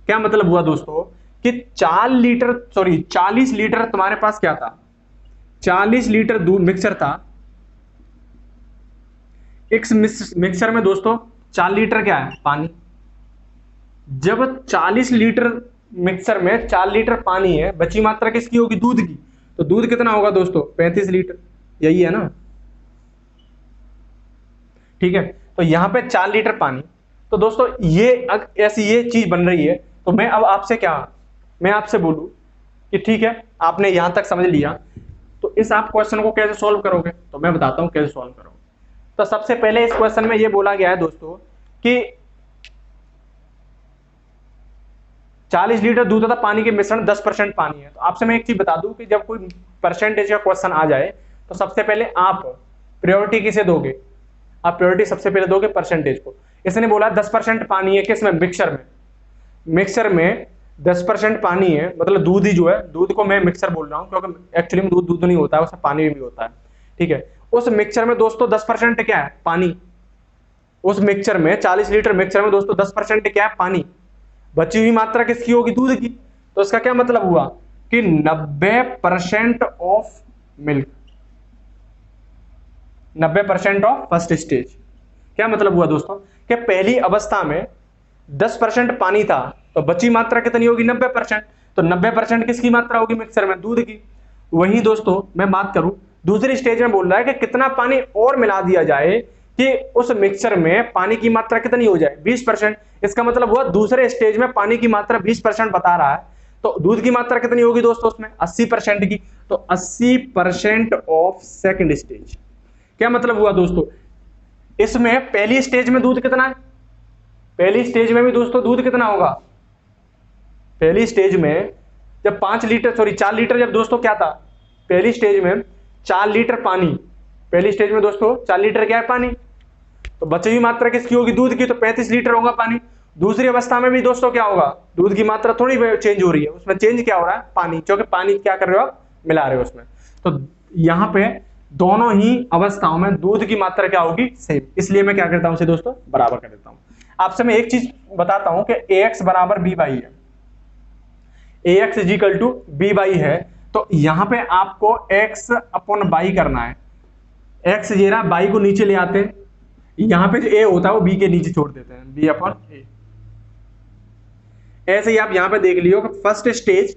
क्या मतलब हुआ दोस्तों कि 40 लीटर तुम्हारे पास क्या था, 40 लीटर दूध मिक्सर था। एक मिक्सर में दोस्तों 4 लीटर क्या है, पानी। जब 40 लीटर मिक्सर में 4 लीटर पानी है, बची मात्रा किसकी होगी, दूध की। तो दूध कितना होगा दोस्तों, 35 लीटर, यही है ना। ठीक है, तो यहां पे 4 लीटर पानी। तो दोस्तों ये ऐसी ये चीज बन रही है। तो मैं अब आपसे क्या, मैं आपसे बोलूं कि ठीक है आपने यहां तक समझ लिया, तो इस आप क्वेश्चन को कैसे सॉल्व करोगे, तो मैं बताता हूं कैसे सॉल्व करोगे। तो सबसे पहले इस क्वेश्चन में ये बोला गया है दोस्तों कि 40 लीटर दूध तथा पानी के मिश्रण 10% पानी है। तो आपसे मैं एक चीज बता दूं कि जब कोई परसेंटेज का क्वेश्चन आ जाए तो सबसे पहले आप प्रायोरिटी किसे दोगे, आप प्रायोरिटी सबसे पहले दोगे परसेंटेज को। इसने बोला 10% पानी है किसमें, मिक्सर में, मिक्सर में 10% पानी है, मतलब दूध ही जो है, दूध को मैं मिक्सर बोल रहा हूं क्योंकि एक्चुअली में दूध नहीं होता है, उसमें पानी भी होता है। ठीक है, उस मिक्सर में दोस्तों 10% क्या है, पानी। उस मिक्सर में 40 लीटर मिक्सर में दोस्तों 10% क्या है, पानी। बची हुई मात्रा किसकी होगी, दूध की। तो इसका क्या मतलब हुआ कि 90% of milk, 90% of first stage. क्या मतलब हुआ दोस्तों कि पहली अवस्था में 10% पानी था, तो बची मात्रा कितनी होगी 90%। तो 90% किसकी मात्रा होगी मिक्सर में, दूध की। वहीं दोस्तों मैं बात करूं दूसरी स्टेज में, बोल रहा है कि कितना पानी और मिला दिया जाए कि उस मिक्सर में पानी की मात्रा कितनी हो जाए 20%। इसका मतलब हुआ दूसरे स्टेज में पानी की मात्रा 20% बता रहा है, तो दूध की मात्रा कितनी होगी दोस्तों उसमें 80% की। तो 80% ऑफ सेकंड स्टेज। क्या मतलब हुआ दोस्तों, इसमें पहली स्टेज में दूध कितना है, पहली स्टेज में भी दोस्तों दूध कितना होगा, पहली स्टेज में जब 4 लीटर जब दोस्तों क्या था, पहली स्टेज में 4 लीटर पानी, पहली स्टेज में दोस्तों 4 लीटर क्या है पानी, तो बची हुई मात्रा किसकी होगी दूध की, तो 35 लीटर होगा पानी। दूसरी अवस्था में भी दोस्तों क्या होगा, दूध की मात्रा थोड़ी चेंज हो रही है, उसमें चेंज क्या हो रहा है पानी, क्योंकि पानी क्या कर रहे हो आप मिला रहे हो उसमें। तो यहाँ पे दोनों ही अवस्थाओं में दूध की मात्रा क्या होगी सेम, इसलिए मैं क्या करता हूं उसे दोस्तों बराबर कर देता हूं। आपसे मैं एक चीज बताता हूं कि ax बराबर b बाई है, ax is equal to b by है, तो यहां पे आपको x अपॉन बाई करना है। x ये रहा, बाई को नीचे ले आते हैं, यहां पे जो a होता है वो b के नीचे छोड़ देते हैं, b अपॉन a। ऐसे ही आप यहां पे देख लियो कि first stage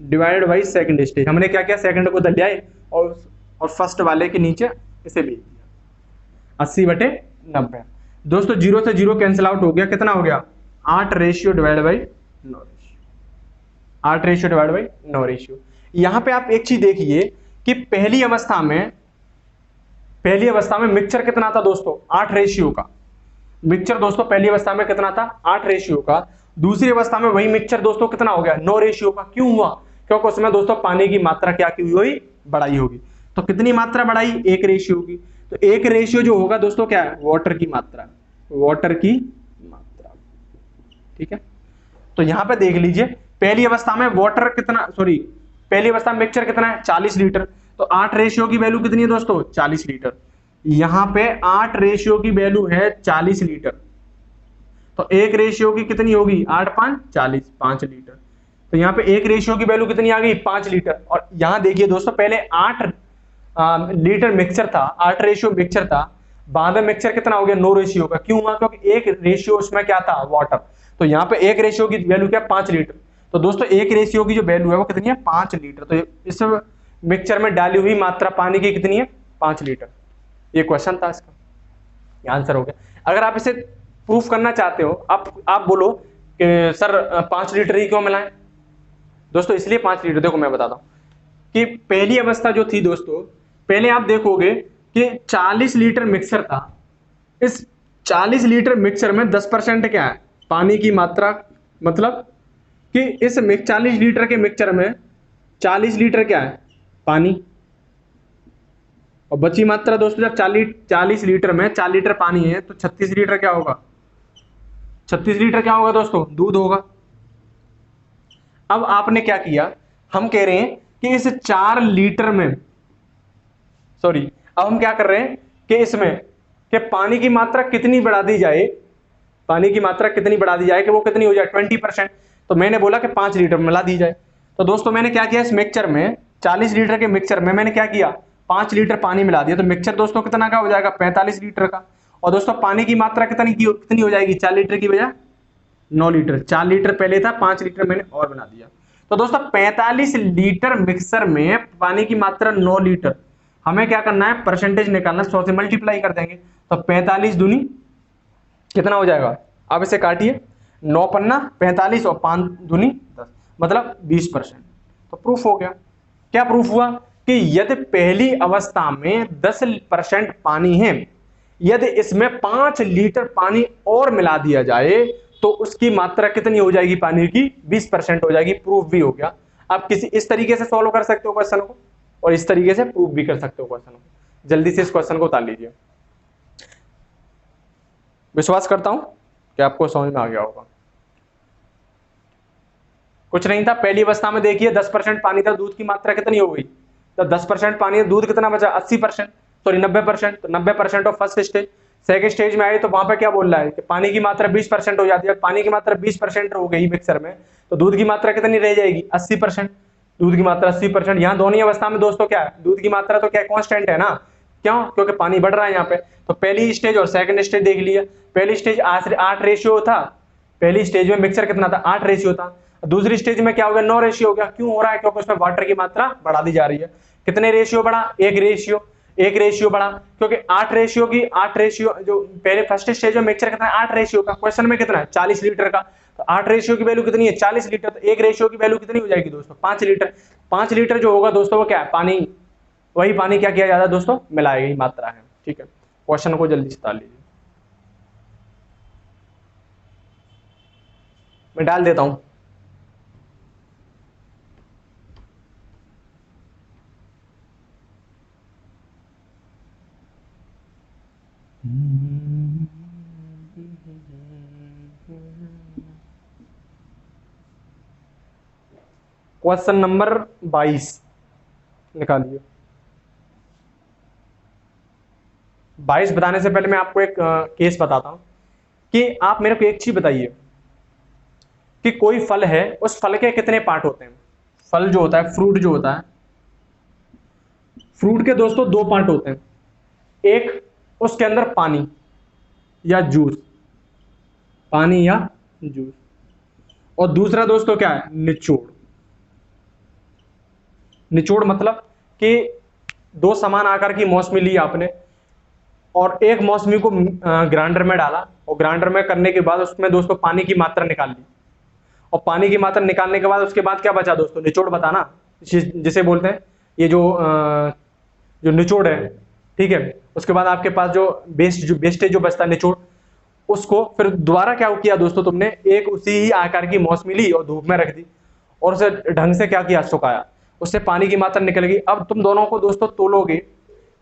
divided by second stage, हमने क्या किया सेकंड को दल लिया और फर्स्ट वाले के नीचे इसे भेज दिया 80/90। दोस्तों 0 से 0 कैंसिल आउट हो गया, कितना हो गया 8 ratio divide by 9 ratio, 8 ratio divide by 9 ratio. यहां पे आप एक चीज देखिए कि पहली अवस्था में मिक्सचर कितना था दोस्तों 8 रेशियो का, मिक्सचर दोस्तों पहली अवस्था में कितना था 8 रेशियो का। दूसरी अवस्था में वही मिक्सचर दोस्तों कितना हो गया 9 रेशियो का। क्यों हुआ, क्योंकि उसमें दोस्तों पानी की मात्रा क्या की हुई बढ़ाई होगी। तो कितनी मात्रा बढ़ाई 1 रेशियो की, तो 1 रेशियो जो होगा दोस्तों क्या है वाटर की मात्रा, वाटर की मात्रा। ठीक है, तो यहां पे देख लीजिए पहली अवस्था में वाटर कितना, सॉरी पहली अवस्था में मिक्सचर कितना है 40 लीटर, तो 8 रेशियो की वैल्यू कितनी है दोस्तों 40 लीटर। यहां पे 8 रेशियो की वैल्यू है 40 लीटर, तो 1 रेशियो की कितनी होगी 8 5 40, 5 लीटर। तो यहाँ पे 1 रेशियो की वैल्यू कितनी आ गई 5 लीटर। और यहां देखिए दोस्तों पहले 8 लीटर मिक्सचर था, 8 रेशियो मिक्सचर था, बाद में मिक्सचर कितना हो गया 9 रेशियो का। क्यों हुआ, क्योंकि 1 रेशियो उसमें क्या था वाटर। तो यहाँ पे 1 रेशियो की वैल्यू क्या 5 लीटर, तो दोस्तों 1 रेशियो की जो वैल्यू है वो कितनी है 5 लीटर। तो इस मिक्सचर में डाली हुई मात्रा पानी की कितनी है 5 लीटर। ये क्वेश्चन था इसका, ये आंसर हो गया। अगर आप इसे प्रूफ करना चाहते हो, आप बोलो कि सर 5 लीटर ही क्यों मिलाएं दोस्तों, इसलिए 5 लीटर। देखो मैं बताता हूं कि पहली अवस्था जो थी दोस्तों, पहले आप देखोगे कि 40 लीटर मिक्सर था, इस 40 लीटर मिक्सर में 10% क्या है पानी की मात्रा, मतलब कि इस 40 लीटर के मिक्सचर में 40 लीटर क्या है पानी, और बची मात्रा दोस्तों जब 40 लीटर में 4 लीटर पानी है, तो 36 लीटर क्या होगा, 36 लीटर क्या होगा दोस्तों दूध होगा। अब आपने क्या किया, हम कह रहे हैं कि इस 4 लीटर में, सॉरी अब हम क्या कर रहे हैं कि इसमें कि पानी की मात्रा कितनी बढ़ा दी जाए, पानी की मात्रा कितनी बढ़ा दी जाए कि वो कितनी हो जाए 20%। तो मैंने बोला कि 5 लीटर मिला दी जाए। तो दोस्तों मैंने क्या किया, इस मिक्सचर में 40 लीटर के मिक्सचर में मैंने क्या किया 5 लीटर पानी मिला दिया, तो मिक्सचर दोस्तों कितना का हो जाएगा 45 लीटर का। और दोस्तों पानी की मात्रा कितनी हो जाएगी 4 लीटर की बजाय 9 लीटर। 4 लीटर पहले था, 5 लीटर मैंने और बना दिया। तो दोस्तों 45 लीटर मिक्सर में पानी की मात्रा 9 लीटर, हमें क्या करना है परसेंटेज निकालना, 100 से मल्टीप्लाई कर देंगे। तो 45 दूनी कितना हो जाएगा, आप इसे काटिए, 9 पन्ना 45 और 5 दूनी 10, मतलब 20%। तो प्रूफ हो गया। क्या प्रूफ हुआ कि यदि पहली अवस्था में 10% पानी है, यदि इसमें 5 लीटर पानी और मिला दिया जाए तो उसकी मात्रा कितनी हो जाएगी पानी की 20% हो जाएगी। प्रूफ भी हो गया। आप किसी इस तरीके से सॉल्व कर सकते हो क्वेश्चन को, और इस तरीके से प्रूफ भी कर सकते हो क्वेश्चन को। जल्दी से इस क्वेश्चन को उतार लीजिए। विश्वास करता हूं कि आपको समझ में आ गया होगा। कुछ नहीं था, पहली अवस्था में देखिए 10% पानी था, दूध की मात्रा कितनी हो गई, तो 10% पानी है, दूध कितना बचा 80%, सॉरी 90%। तो 90% of first stage. Second stage में आए तो वहां पे क्या बोल रहा है कि पानी की मात्रा 20% हो जाती है। पानी की मात्रा 20% हो गई मिक्सर में, तो दूध की मात्रा कितनी रह जाएगी 80%। दूध की मात्रा 80%। यहाँ दोनों ही अवस्था में दोस्तों क्या है, दूध की मात्रा तो क्या कांस्टेंट है ना, क्यों? क्योंकि पानी बढ़ रहा है यहाँ पे। तो पहली स्टेज और सेकंड स्टेज देख लिया। पहली स्टेज 8 रेशियो था, पहली स्टेज में मिक्सचर कितना था? 8 रेशियो था। दूसरी स्टेज में क्या हो गया? 9 रेशियो हो गया। क्यों हो रहा है? क्योंकि उसमें वाटर की मात्रा बढ़ा दी जा रही है। कितने रेशियो बढ़ा? 1 रेशियो बढ़ा, क्योंकि 8 रेशियो जो पहले फर्स्ट स्टेज में मिक्सचर कितना है? 8 रेशियो का। क्वेश्चन में कितना है? 40 लीटर का। तो 8 रेशियो की वैल्यू कितनी है? 40 लीटर। तो 1 रेशियो की वैल्यू कितनी हो जाएगी दोस्तों? 5 लीटर। 5 लीटर जो होगा दोस्तों वो क्या है? पानी। वही पानी क्या किया जाता है दोस्तों? मिलाई गई मात्रा है। ठीक है, क्वेश्चन को जल्दी से डाल लीजिए, मैं डाल देता हूं। क्वेश्चन नंबर 22 निकालिए। 22 बताने से पहले मैं आपको एक केस बताता हूं कि आप मेरे को एक चीज बताइए कि कोई फल है, उस फल के कितने पार्ट होते हैं? फल जो होता है, फ्रूट जो होता है, फ्रूट के दोस्तों 2 पार्ट होते हैं। एक, उसके अंदर पानी या जूस, पानी या जूस, और दूसरा दोस्तों क्या है? निचोड़। निचोड़ मतलब कि 2 समान आकार की मौसमी ली आपने और एक मौसमी को ग्राइंडर में डाला, और ग्राइंडर में करने के बाद उसमें दोस्तों पानी की मात्रा निकाल ली, और पानी की मात्रा निकालने के बाद उसके बाद क्या बचा दोस्तों? निचोड़ बताना, जिसे बोलते हैं ये जो निचोड़ है। ठीक है, उसके बाद आपके पास जो वेस्टेज जो बचता है निचोड़, उसको फिर दोबारा क्या किया दोस्तों? तुमने एक उसी ही आकार की मौसमी ली और धूप में रख दी और उसे ढंग से क्या किया? सुखाया, उससे पानी की मात्रा निकल गई। अब तुम दोनों को दोस्तों तोलोगे,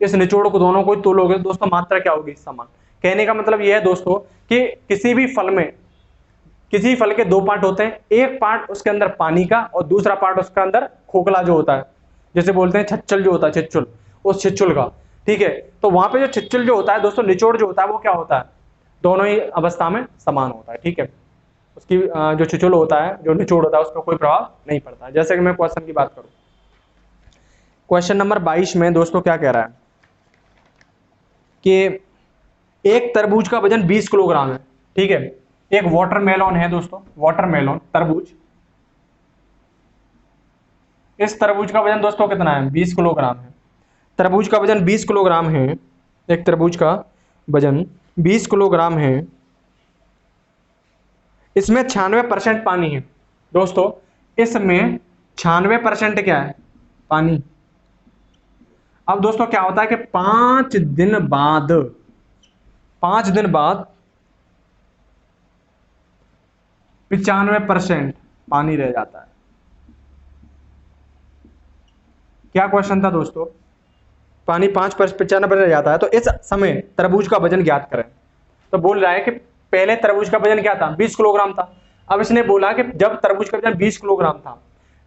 इस निचोड़ को दोनों को तोलोगे तो दोस्तों मात्रा क्या होगी? समान। कहने का मतलब यह है दोस्तों कि किसी भी फल में, किसी फल के 2 पार्ट होते हैं, एक पार्ट उसके अंदर पानी का और दूसरा पार्ट उसके अंदर खोखला जो होता है, जैसे बोलते हैं छच्चल जो होता है, छिच्चुल, उस छिच्चुल का। ठीक है, तो वहां पे जो छिच्चुल जो होता है दोस्तों, निचोड़ जो होता है वो क्या होता है? दोनों ही अवस्था में समान होता है। ठीक है, उसकी जो छिचुल होता है, जो निचोड़ होता है, उस पर कोई प्रभाव नहीं पड़ता है। जैसे कि मैं क्वेश्चन की बात करूं, क्वेश्चन नंबर 22 में दोस्तों क्या कह रहा है कि एक तरबूज का वजन 20 किलोग्राम है। ठीक है, एक वाटरमेलन है दोस्तों, वाटरमेलन तरबूज, इस तरबूज का वजन दोस्तों कितना है? 20 किलोग्राम है। तरबूज का वजन 20 किलोग्राम है, एक तरबूज का वजन 20 किलोग्राम है। इसमें 96% पानी है दोस्तों, इसमें 96% क्या है? पानी। अब दोस्तों क्या होता है कि 5 दिन बाद 95% पानी रह जाता है। क्या क्वेश्चन था दोस्तों? पानी 95% रह जाता है, तो इस समय तरबूज का वजन ज्ञात करें। तो बोल रहा है कि पहले तरबूज का वजन क्या था? 20 किलोग्राम था। अब इसने बोला कि जब तरबूज का वजन 20 किलोग्राम था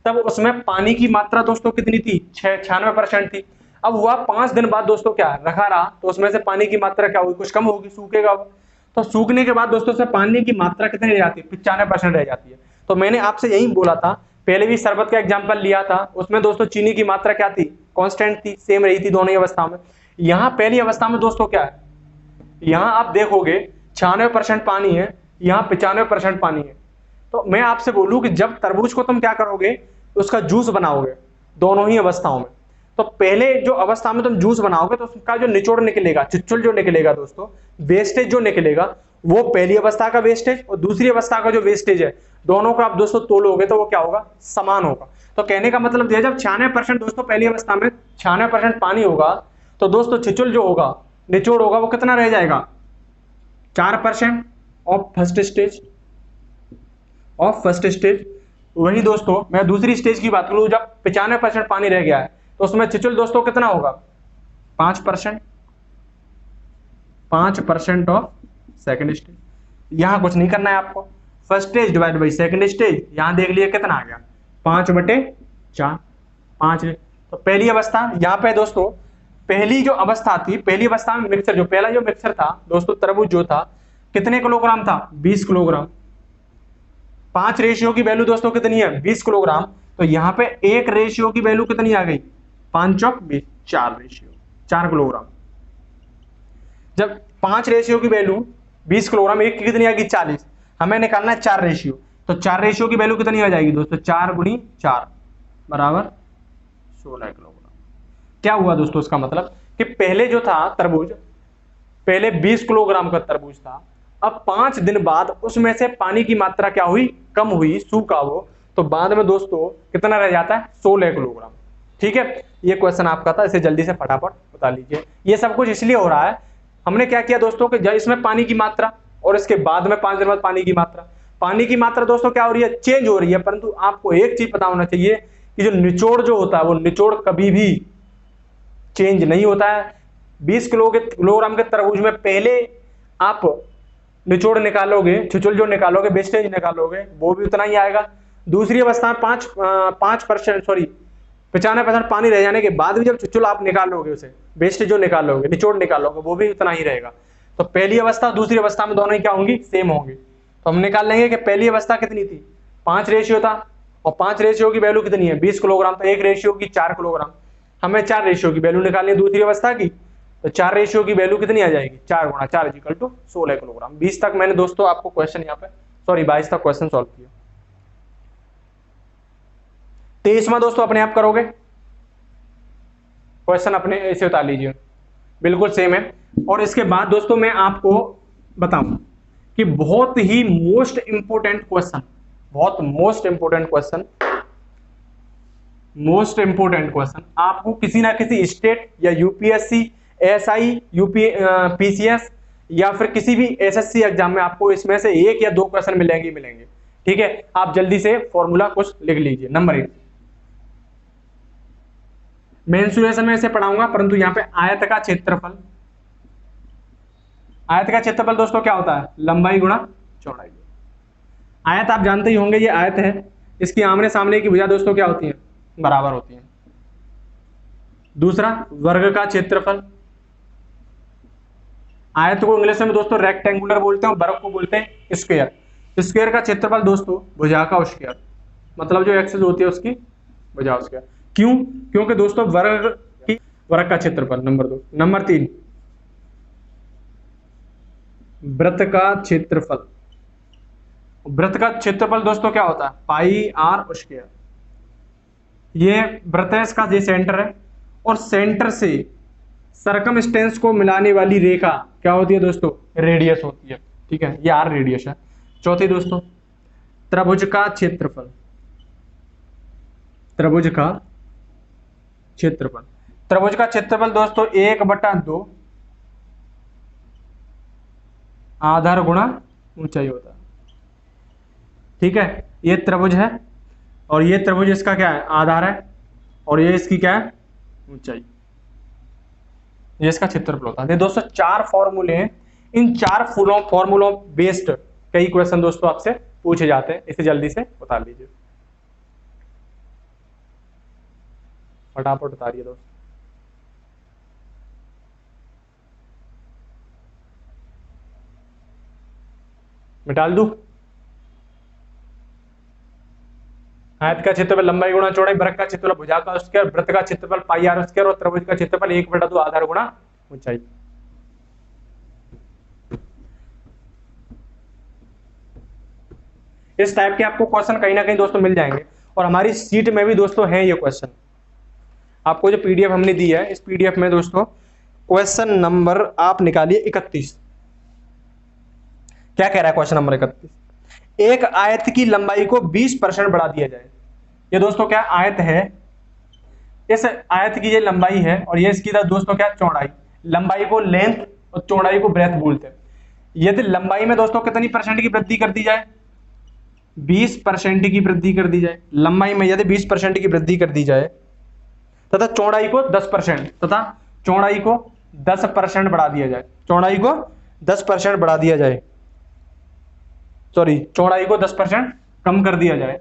तब उसमें पानी की मात्रा दोस्तों कितनी थी? 96% थी। अब हुआ 5 दिन बाद दोस्तों क्या रखा रहा, तो उसमें से पानी की मात्रा क्या होगी? कुछ कम होगी, सूखेगा वो। तो सूखने के बाद दोस्तों से पानी की मात्रा कितनी रह जाती है? 95% रह जाती है। तो मैंने आपसे यही बोला था, पहले भी शरबत का एग्जाम्पल लिया था, उसमें दोस्तों चीनी की मात्रा क्या थी? कांस्टेंट थी, सेम रही थी दोनों ही अवस्था में। यहाँ पहली अवस्था में दोस्तों क्या है? यहाँ आप देखोगे 96% पानी है, यहाँ 95% पानी है। तो मैं आपसे बोलूं कि जब तरबूज को तुम क्या करोगे? उसका जूस बनाओगे दोनों ही अवस्थाओं में। तो पहले जो अवस्था में तुम जूस बनाओगे तो उसका जो निचोड़ निकलेगा, चिच्चुल जो निकलेगा दोस्तों, वेस्टेज जो निकलेगा, वो पहली अवस्था का वेस्टेज और दूसरी अवस्था का जो वेस्टेज है, दोनों को आप दोस्तों तोलोगे तो वो क्या होगा? समान होगा। तो कहने का मतलब यह, जब 96% दोस्तों पहली अवस्था में 96% पानी होगा, तो दोस्तों छिचुल जो होगा, निचोड़ होगा, वो कितना रह जाएगा? 4% ऑफ फर्स्ट स्टेज। वही दोस्तों मैं दूसरी स्टेज की बात करूं, जब 95% पानी रह गया है तो उसमें छिचुल दोस्तों कितना होगा? 5%। 5% ऑफ सेकंड स्टेज। यहां कुछ नहीं करना है आपको, first stage divide by second stage. यहां देख लिए कितना आ गया? 5/4। 5। तो पहली अवस्था यहाँ पे दोस्तों, पहली जो अवस्था थी, पहली अवस्था में मिक्सर, जो पहला जो मिक्सर था दोस्तों, तरबूज जो था, कितने किलोग्राम था? 20 किलोग्राम। 5 रेशियो की वैल्यू दोस्तों कितनी है? 20 किलोग्राम। तो यहाँ पे 1 रेशियो की वैल्यू कितनी आ गई? 5 ऑफ 20, 4 रेशियो, 4 किलोग्राम। जब 5 रेशियो की वैल्यू 20 किलोग्राम, एक की कितनी आएगी 40, हमें निकालना है 4 रेशियो, तो 4 रेशियो की वैल्यू कितनी आ जाएगी दोस्तों, 4 गुणी 4 बराबर 16 किलोग्राम। क्या हुआ दोस्तों, इसका मतलब कि पहले जो था तरबूज, पहले 20 किलोग्राम का तरबूज था, अब 5 दिन बाद उसमें से पानी की मात्रा क्या हुई, कम हुई, सूखा वो, तो बाद में दोस्तों कितना रह जाता है, 16 किलोग्राम। ठीक है, ये क्वेश्चन आपका था, इसे जल्दी से फटाफट बता लीजिए। ये सब कुछ इसलिए हो रहा है, हमने क्या किया दोस्तों कि इसमें पानी की मात्रा और इसके बाद में 5 दिन बाद पानी की मात्रा दोस्तों क्या हो रही है, चेंज हो रही है, परंतु आपको एक चीज पता होना चाहिए कि जो निचोड़ जो होता है वो निचोड़ कभी भी चेंज नहीं होता है। 20 किलोग्राम के तरबूज में पहले आप निचोड़ निकालोगे, छिचुल जो निकालोगे, वेस्टेज निकालोगे, वो भी उतना ही आएगा। दूसरी अवस्था में 95% पानी रह जाने के बाद भी जब छिचुल आप निकालोगे, उसे वेस्टेज जो निकालोगे, निचोड़ निकालोगे, वो भी उतना ही रहेगा। तो पहली अवस्था दूसरी अवस्था में दोनों ही क्या होंगी, सेम होंगी। तो हम निकाल लेंगे कि पहली अवस्था कितनी थी, 5 रेशियो था, और 5 रेशियो की वैल्यू कितनी है, 20 किलोग्राम, तो 1 रेशियो की 4 किलोग्राम। हमें 4 रेशियो की वैल्यू निकालनी है दूसरी अवस्था की, तो 4 रेशियो की वैल्यू कितनी आ जाएगी, 4 गुणा 4 इक्वल टू 16 किलोग्राम। 20 तक मैंने दोस्तों आपको क्वेश्चन यहाँ पे, सॉरी 22 तक क्वेश्चन सॉल्व किया। 23वां दोस्तों अपने आप करोगे, क्वेश्चन अपने ऐसे उतार लीजिए, बिल्कुल सेम है। और इसके बाद दोस्तों मैं आपको बताऊं कि बहुत ही मोस्ट इंपोर्टेंट क्वेश्चन, बहुत मोस्ट इंपोर्टेंट क्वेश्चन आपको किसी ना किसी स्टेट या यूपीएससी, एसआई, पीसीएस या फिर किसी भी एसएससी एग्जाम में आपको इसमें से 1 या 2 क्वेश्चन मिलेंगे। ठीक है, आप जल्दी से फॉर्मूला कुछ लिख लीजिए। नंबर 1, मेंसुरेशन में इसे पढ़ाऊंगा, परंतु यहां पे आयत का क्षेत्रफल दोस्तों क्या होता है, लंबाई गुणा चौड़ाई। आयत आप जानते ही होंगे, ये आयत है, इसकी आमने सामने की भुजा दोस्तों क्या होती है, बराबर होती है। दूसरा, वर्ग का क्षेत्रफल, आयत को इंग्लिश में दोस्तों रेक्टेंगुलर बोलते हैं, वर्ग को बोलते हैं स्क्वायर। स्क्वायर का क्षेत्रफल दोस्तों भुजा का स्क्वायर, मतलब जो एक्सिस होती है उसकी भुजा स्क्वायर। क्यों, क्योंकि दोस्तों वर्ग का क्षेत्रफल। नंबर 2। नंबर 3, वृत्त का क्षेत्रफल। वृत्त का क्षेत्रफल दोस्तों क्या होता है, पाई आर स्क्वायर। ये वृत्त है, इसका ये सेंटर है, और सेंटर से सरकमस्टेंस को मिलाने वाली रेखा क्या होती है दोस्तों, रेडियस होती है। ठीक है, ये आर रेडियस है। चौथी दोस्तों, त्रिभुज का क्षेत्रफल। त्रिभुज का क्षेत्रफल दोस्तों 1/2 आधार गुणा ऊंचाई होता है। ठीक है, ये त्रिभुज है, और ये त्रिभुज इसका क्या है, आधार है, और ये इसकी क्या है, ऊंचाई। ये इसका क्षेत्रफल होता है। दोस्तों 4 फॉर्मूले हैं, इन 4 फॉर्मूलों बेस्ड कई क्वेश्चन दोस्तों आपसे पूछे जाते हैं, इसे जल्दी से उतार लीजिए, फटाफट उतारिए दोस्तों। मैं डाल दूं, आयत का क्षेत्रफल लंबाई गुणा चौड़ाई, वर्ग का क्षेत्रफल भुजा का स्क्वायर, वृत्त का क्षेत्रफल पाई आर स्क्वायर, और त्रिभुज का क्षेत्रफल 1/2 आधार गुणा ऊंचाई। इस टाइप के आपको क्वेश्चन कहीं ना कहीं दोस्तों मिल जाएंगे, और हमारी सीट में भी दोस्तों है ये क्वेश्चन। आपको जो पीडीएफ हमने दी है, इस पीडीएफ में दोस्तों क्वेश्चन नंबर आप निकालिए 31। क्या कह रहा है क्वेश्चन नंबर 31, एक आयत की लंबाई को 20% बढ़ा दिया जाए। ये दोस्तों क्या आयत है, इस आयत की ये लंबाई है, और ये इसकी दोस्तों क्या चौड़ाई। लंबाई को लेंथ और चौड़ाई को ब्रेथ बोलते हैं। यदि लंबाई में दोस्तों कितनी परसेंट की वृद्धि कर दी जाए, 20% की वृद्धि कर दी जाए। लंबाई में यदि 20% की वृद्धि कर दी जाए तथा चौड़ाई को 10%, तथा चौड़ाई को 10% बढ़ा दिया जाए, चौड़ाई को 10% बढ़ा दिया जाए, सॉरी चौड़ाई को 10% कम कर दिया जाए,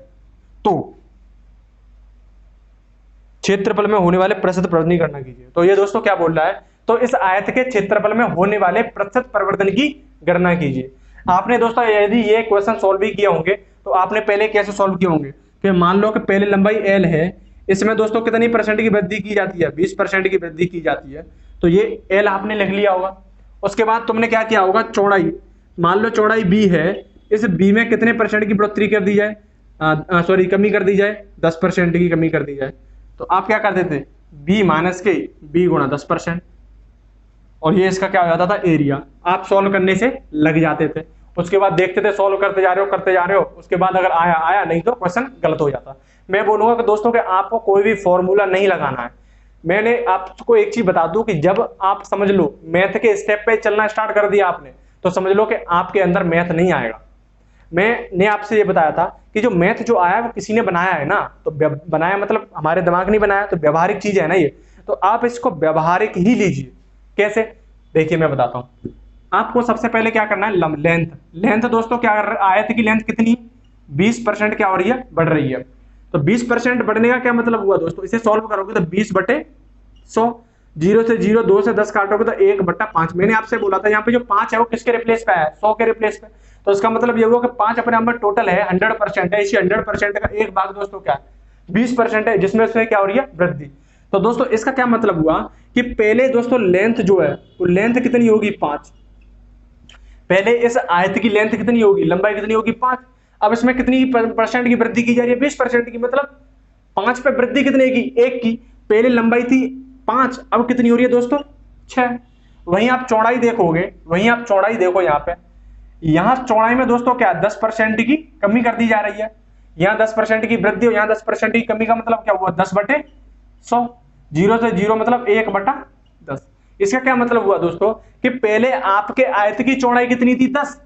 तो क्षेत्रफल में होने वाले प्रतिशत परिवर्तन की गणना कीजिए। तो ये दोस्तों क्या बोल रहा है, तो इस आयत के क्षेत्रफल में होने वाले प्रतिशत परिवर्तन की गणना कीजिए। आपने दोस्तों यदि ये क्वेश्चन सॉल्व भी किए होंगे तो आपने पहले कैसे सॉल्व किए होंगे कि मान लो कि पहले लंबाई एल है, इसमें दोस्तों कितनी परसेंट की वृद्धि की जाती है, 20% की वृद्धि की जाती है, तो ये एल आपने लिख लिया होगा, उसके बाद तुमने क्या किया होगा, चौड़ाई, मान लो चौड़ाई बी है, इस बी में कितने परसेंट की बढ़ोतरी कर दी जाए, सॉरी कमी कर दी जाए, 10% की कमी कर दी जाए। तो आप क्या कर देते, बी माइनस के बी गुणा 10%, और ये इसका क्या हो जाता था, एरिया। आप सॉल्व करने से लग जाते थे, उसके बाद देखते थे, सॉल्व करते जा रहे हो करते जा रहे हो, उसके बाद अगर आया आया, नहीं तो क्वेश्चन गलत हो जाता। मैं बोलूंगा कि दोस्तों कि आपको कोई भी फॉर्मूला नहीं लगाना है। मैंने आपको एक चीज बता दूं कि जब आप समझ लो मैथ के स्टेप पे चलना स्टार्ट कर दिया आपने, तो समझ लो कि आपके अंदर मैथ नहीं आएगा। मैंने आपसे ये बताया था कि जो मैथ जो आया वो किसी ने बनाया है ना, तो बनाया मतलब हमारे दिमाग नहीं बनाया, तो व्यवहारिक चीज है ना ये, तो आप इसको व्यवहारिक ही लीजिए। कैसे, देखिए मैं बताता हूं। आपको सबसे पहले क्या करना है, लेंथ। लेंथ दोस्तों क्या कर रहा है, आयत की लेंथ कितनी, 20% क्या हो रही है, बढ़ रही है। तो 20% बढ़ने का क्या मतलब हुआ दोस्तों, इसे सॉल्व करोगे तो 20/100, 0 से 0, 2 से 10 काटोगे तो 1/5। मैंने आपसे बोला था यहाँ पे जो 5 है वो किसके रिप्लेस पे है, 100 के रिप्लेस पे। तो इसका मतलब ये हुआ कि 5 अपने आप में टोटल है 100% है, इसी 100% का एक भाग दोस्तों क्या है, 20% है, जिसमें से क्या हो रही है, वृद्धि। तो दोस्तों इसका क्या मतलब हुआ कि पहले दोस्तों लेंथ जो है वो लेंथ कितनी होगी, 5। पहले इस आयत की लेंथ कितनी होगी, लंबाई कितनी होगी, 5। अब इसमें कितनी परसेंट की वृद्धि की जा रही है, 20% की, मतलब 5 पे वृद्धि कितने की, 1 की। पहले लंबाई थी 5, अब कितनी हो रही है दोस्तों, 6। वहीं आप चौड़ाई देखोगे, वहीं आप चौड़ाई देखो यहाँ पे, यहां चौड़ाई में दोस्तों क्या 10% की कमी कर दी जा रही है, यहां 10% की वृद्धि, यहां 10% की कमी का मतलब क्या हुआ, 10/100, 0 से 0 मतलब 1/10। इसका क्या मतलब हुआ दोस्तों कि पहले आपके आयत की चौड़ाई कितनी थी, 10,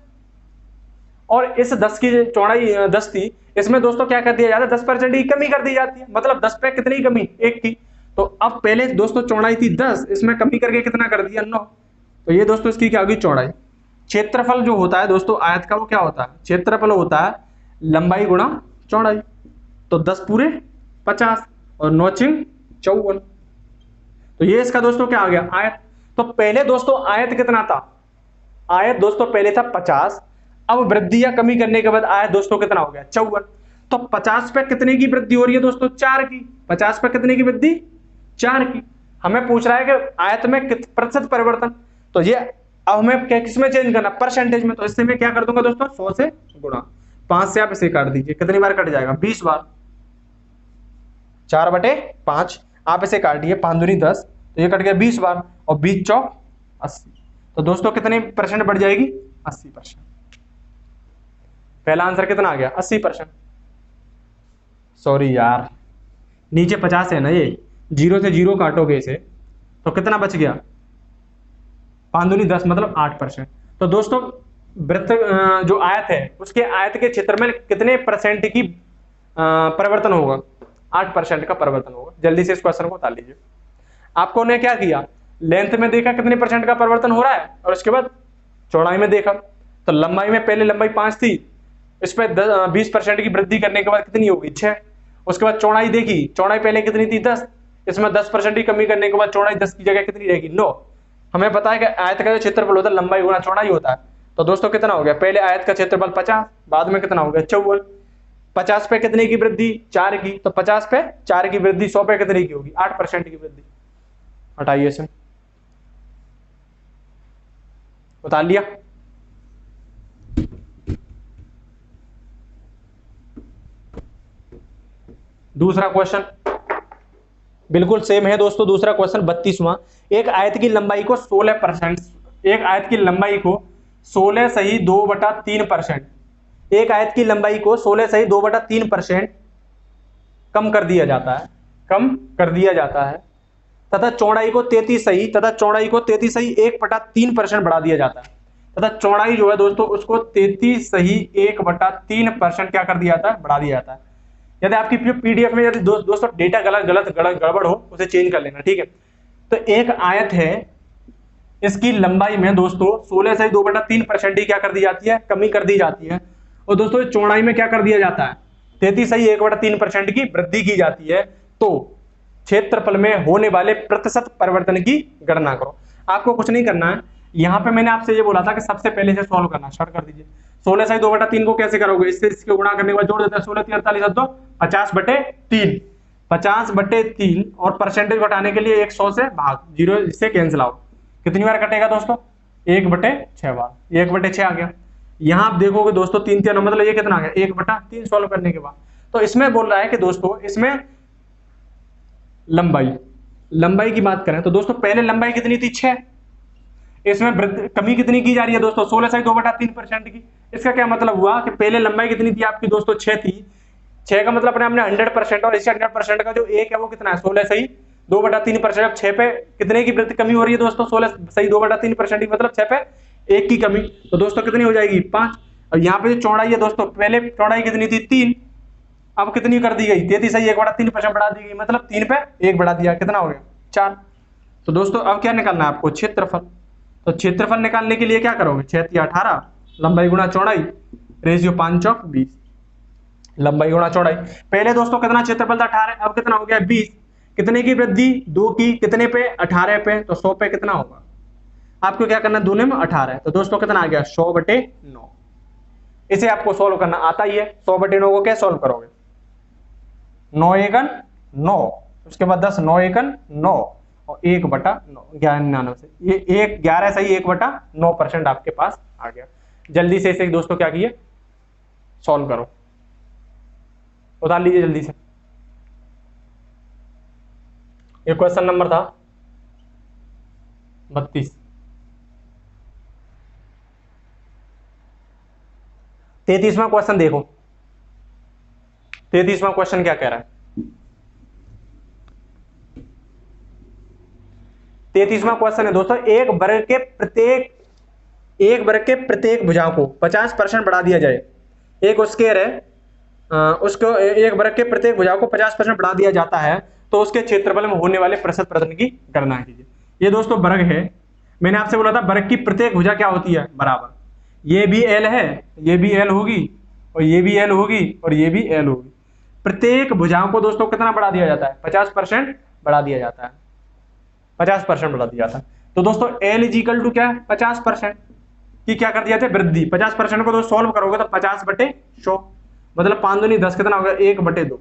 और इस 10 की चौड़ाई 10 थी, इसमें दोस्तों क्या कर दिया जाता है, 10% की कमी कर दी जाती है, मतलब 10 पे कितनी कमी, 1 की। तो अब पहले दोस्तों चौड़ाई थी 10, इसमें कमी करके कितना कर दिया, 9। तो ये दोस्तों इसकी क्या होगी, चौड़ाई। क्षेत्रफल जो होता है दोस्तों आयत का वो क्या होता है, क्षेत्रफल होता है लंबाई गुणा चौड़ाई। तो 10 पूरे 50 और 9 चिंग 54। तो ये इसका दोस्तों क्या आ गया, आयत। तो पहले दोस्तों आयत कितना था, आयत दोस्तों पहले था 50, अब वृद्धि या कमी करने के बाद आयत दोस्तों कितना हो गया, 54। तो 50 पे कितने की वृद्धि हो रही है दोस्तों, 4 की। 50 पे कितने की वृद्धि, 4 की। हमें पूछ रहा है कि आयत में प्रतिशत परिवर्तन, तो ये अब हमें क्या किसमें चेंज करना, परसेंटेज में। तो इससे मैं क्या कर दूंगा दोस्तों, 100 से गुणा, 5 से आप इसे काट दीजिए, कितनी बार कट जाएगा, 20 बार। 4/5 आप इसे काटिए, 5 दूनी 10, तो ये कट गया 20 बार, और 20 चौक 80। तो दोस्तों कितने परसेंट बढ़ जाएगी, 80%। पहला आंसर कितना आ गया, 80%। सॉरी यार, नीचे 50 है ना, ये 0 से 0 काटोगे इसे तो कितना बच गया, 5 दूनी 10 मतलब 8%। तो दोस्तों वृत्त जो आयत है उसके आयत के क्षेत्र में कितने परसेंट की परिवर्तन होगा, 8% का परिवर्तन होगा। जल्दी से इस क्वेश्चन को उतार लीजिए। आपको ने क्या किया, लेंथ में देखा कितने परसेंट का परिवर्तन हो रहा है, और उसके बाद चौड़ाई में देखा। तो लंबाई में पहले लंबाई 5 थी, इस पर 20% की वृद्धि करने के बाद कितनी होगी, 6। उसके बाद चौड़ाई देखी, चौड़ाई पहले कितनी थी, 10, इसमें 10% की कमी करने के बाद चौड़ाई 10 की जगह कितनी रहेगी, 9। हमें पता है कि आयत का जो क्षेत्रफल होता है लंबाई गुणा चौड़ाई होता है। तो दोस्तों कितना हो गया, पहले आयत का क्षेत्रफल 50, बाद में कितना हो गया, 54। 50 पे कितने की वृद्धि, 4 की। तो 50 पे 4 की वृद्धि 100 पे कितने की होगी, 8% की वृद्धि। हटाइए इसे, उतार लिया। दूसरा क्वेश्चन बिल्कुल सेम है दोस्तों। दूसरा क्वेश्चन 32वां। एक आयत की लंबाई को 16%, एक आयत की लंबाई को 16 सही 2/3%, एक आयत की लंबाई को 16 सही 2/3% कम कर दिया जाता है, कम कर दिया जाता है, तथा चौड़ाई को 33 सही, तथा चौड़ाई को 33 सही 1/3% बढ़ा दिया जाता है, तथा चौड़ाई जो है दोस्तों उसको 33 सही 1/3% क्या कर दिया जाता है, बढ़ा दिया जाता है। यदि आपकी पीडीएफ में यदि दोस्तों डेटा गड़बड़ हो उसे चेंज कर लेना, ठीक है। तो एक आयत है, इसकी लंबाई में दोस्तों 16 से 2/3% ही क्या कर दी जाती है, कमी कर दी जाती है, और दोस्तों चौड़ाई में क्या कर दिया जाता है, 33 सही 1/3% की वृद्धि की जाती है। तो क्षेत्रफल में होने वाले प्रतिशत परिवर्तन की गणना करो। आपको कुछ नहीं करना है, यहाँ पे मैंने आपसे ये बोला था कि सबसे पहले से सॉल्व करना स्टार्ट कर दीजिए। 16 सही 2/3 को कैसे करोगे, इससे इसके गुणा करने के बाद जोड़ देते हैं, 16 3 48 तो 50/3, 50/3, और परसेंटेज घटाने के लिए 100 से भाग 0, इससे कैंसिल आउट। कितनी बार कटेगा दोस्तों, 1/6 बार, 1/6 आ गया। यहाँ आप देखोगे दोस्तों 3 3 मतलब ये कितना आ गया 1/3 सॉल्व करने के बाद। तो इसमें बोल रहा है कि दोस्तों इसमें लंबाई की बात करें तो दोस्तों पहले लंबाई कितनी थी 6, इसमें कमी कितनी की जा रही है दोस्तों 16 से 2/3% की। इसका क्या मतलब हुआ कि पहले लंबाई कितनी थी आपकी दोस्तों 6 थी, 6 का मतलब हमने 100% और इसे 100% का जो एक है वो कितना है 16 सही 2/3%। 6 पे कितने की वृद्धि कमी हो रही है दोस्तों 16 सही 2/3% की मतलब 6 पे 1 की कमी, तो दोस्तों कितनी हो जाएगी 5। और यहाँ पे जो चौड़ाई है दोस्तों पहले चौड़ाई कितनी थी 3, अब कितनी कर दी गई 33 सही 1/3% बढ़ा दी गई मतलब 3 पे 1 बढ़ा दिया, कितना हो गया 4। तो दोस्तों अब क्या निकालना है आपको क्षेत्रफल, तो क्षेत्रफल निकालने के लिए क्या करोगे 6 × 18 लंबाई गुणा चौड़ाई रेशियो 5 × 20 लंबाई गुणा चौड़ाई। पहले दोस्तों कितना क्षेत्रफल था 18, अब कितना हो गया 20, कितने की वृद्धि 2 की, कितने पे 18 पे, तो 100 पे कितना होगा आपको क्या करना है दूने में 18 है, तो दोस्तों कितना आ गया 100/9। इसे आपको सोल्व करना आता ही है, 100/9 को क्या सोल्व करोगे 9 एकन 9, उसके बाद 10 9 एकन 9 और 1/9 99 से ये 11 सही 1/9% आपके पास आ गया। जल्दी से इसे दोस्तों क्या किए सॉल्व करो, उतार लीजिए जल्दी से। ये क्वेश्चन नंबर था 32। 33वां क्वेश्चन देखो, 33वां क्वेश्चन क्या कह रहा है 33वां क्वेश्चन है दोस्तों एक वर्ग के प्रत्येक भुजा को 50% बढ़ा दिया जाए। एक स्क्वायर है उसको एक वर्ग के प्रत्येक भुजा को 50% बढ़ा दिया जाता है तो उसके क्षेत्रफल में होने वाले प्रतिशत प्रदर्शन की गणना कीजिए। ये दोस्तों वर्ग है, मैंने आपसे बोला था वर्ग की प्रत्येक भुजा क्या होती है बराबर, ये भी एल है, ये भी एल होगी और ये भी एल होगी और ये भी एल होगी। प्रत्येक भुजाओं को दोस्तों कितना बढ़ा दिया जाता है 50% बढ़ा दिया जाता है, 50% बढ़ा दिया जाता है। तो दोस्तों एल इज इक्वल टू क्या है 50% की क्या कर दिया था वृद्धि, 50% को दोस्तों सॉल्व करोगे तो 50/100 मतलब 5 दूनी 10 कितना होगा 1/2।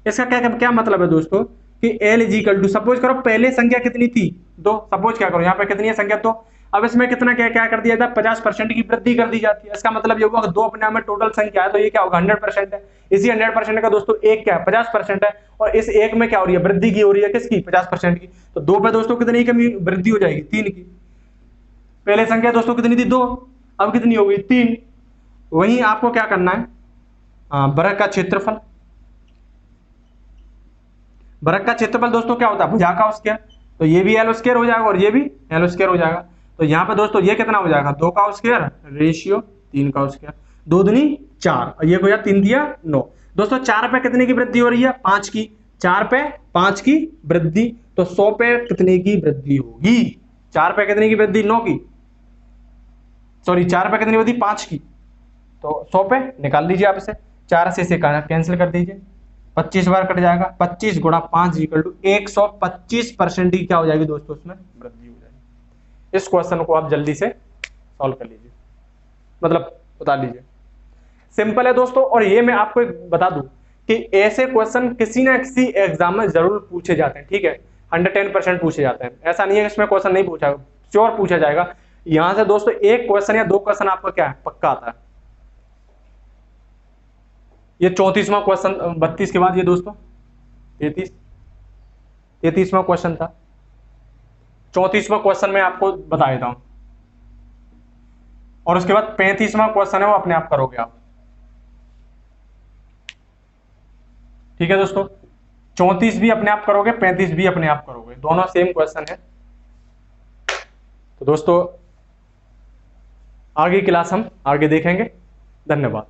इसका क्या क्या मतलब है दोस्तों कि L is equal to suppose करो पहले संख्या कितनी थी 2, सपोज क्या करो यहाँ पे कितनी है संख्या 2, अब इसमें कितना क्या क्या कर दिया था 50% की वृद्धि कर दी जाती है। इसका मतलब ये हुआ कि 2 अपने आप में टोटल संख्या है तो ये क्या होगा 100% है। इसी 100% का दोस्तों एक क्या है 50% है और इस एक में क्या हो रही है वृद्धि की हो रही है किसकी 50% की, तो 2 पे दोस्तों कितनी कमी वृद्धि हो जाएगी 3 की। पहले संख्या दोस्तों कितनी थी 2, अब कितनी हो गई 3। वहीं आपको क्या करना है वर्ग का क्षेत्रफल, वर्ग का क्षेत्रफल दोस्तों क्या होता है भुजा का स्क्वायर, तो ये भी एल स्क्वायर हो जाएगा और ये भी एल स्क्वायर हो जाएगा। तो यहाँ पे दोस्तों ये कितना हो जाएगा 2 का स्क्वायर रेशियो 3 का स्क्वायर, 2 दूनी 4 और ये हो जाए 3 दिया 9। दोस्तों 4 पे कितने की वृद्धि हो रही है 5 की, 4 पे 5 की वृद्धि, तो 100 पे कितने की वृद्धि होगी 4 पे कितने की वृद्धि 9 की, सॉरी 4 पे कितनी वृद्धि 5 की, तो 100 पे निकाल लीजिए आप इसे, 4 से इसे कैंसिल कर दीजिए 25 बार कट जाएगा, 25 × 5 = 125% की क्या हो जाएगी दोस्तों उसमें वृद्धि हो जाएगी। इस क्वेश्चन को आप जल्दी से सॉल्व कर लीजिए, मतलब बता लीजिए, सिंपल है दोस्तों। और ये मैं आपको एक बता दूं कि ऐसे क्वेश्चन किसी ना किसी एग्जाम में जरूर पूछे जाते हैं, ठीक है 110% पूछे जाते हैं, ऐसा नहीं है कि इसमें क्वेश्चन नहीं पूछा, श्योर पूछा जाएगा। यहां से दोस्तों एक क्वेश्चन या 2 क्वेश्चन आपका क्या है पक्का आता है। ये 34वां क्वेश्चन 32 के बाद ये दोस्तों 33वां क्वेश्चन था। 34वां क्वेश्चन मैं आपको बता देता हूं और उसके बाद 35वां क्वेश्चन है वो अपने आप करोगे आप, ठीक है दोस्तों 34 भी अपने आप करोगे 35 भी अपने आप करोगे, दोनों सेम क्वेश्चन है। तो दोस्तों आगे क्लास हम आगे देखेंगे, धन्यवाद।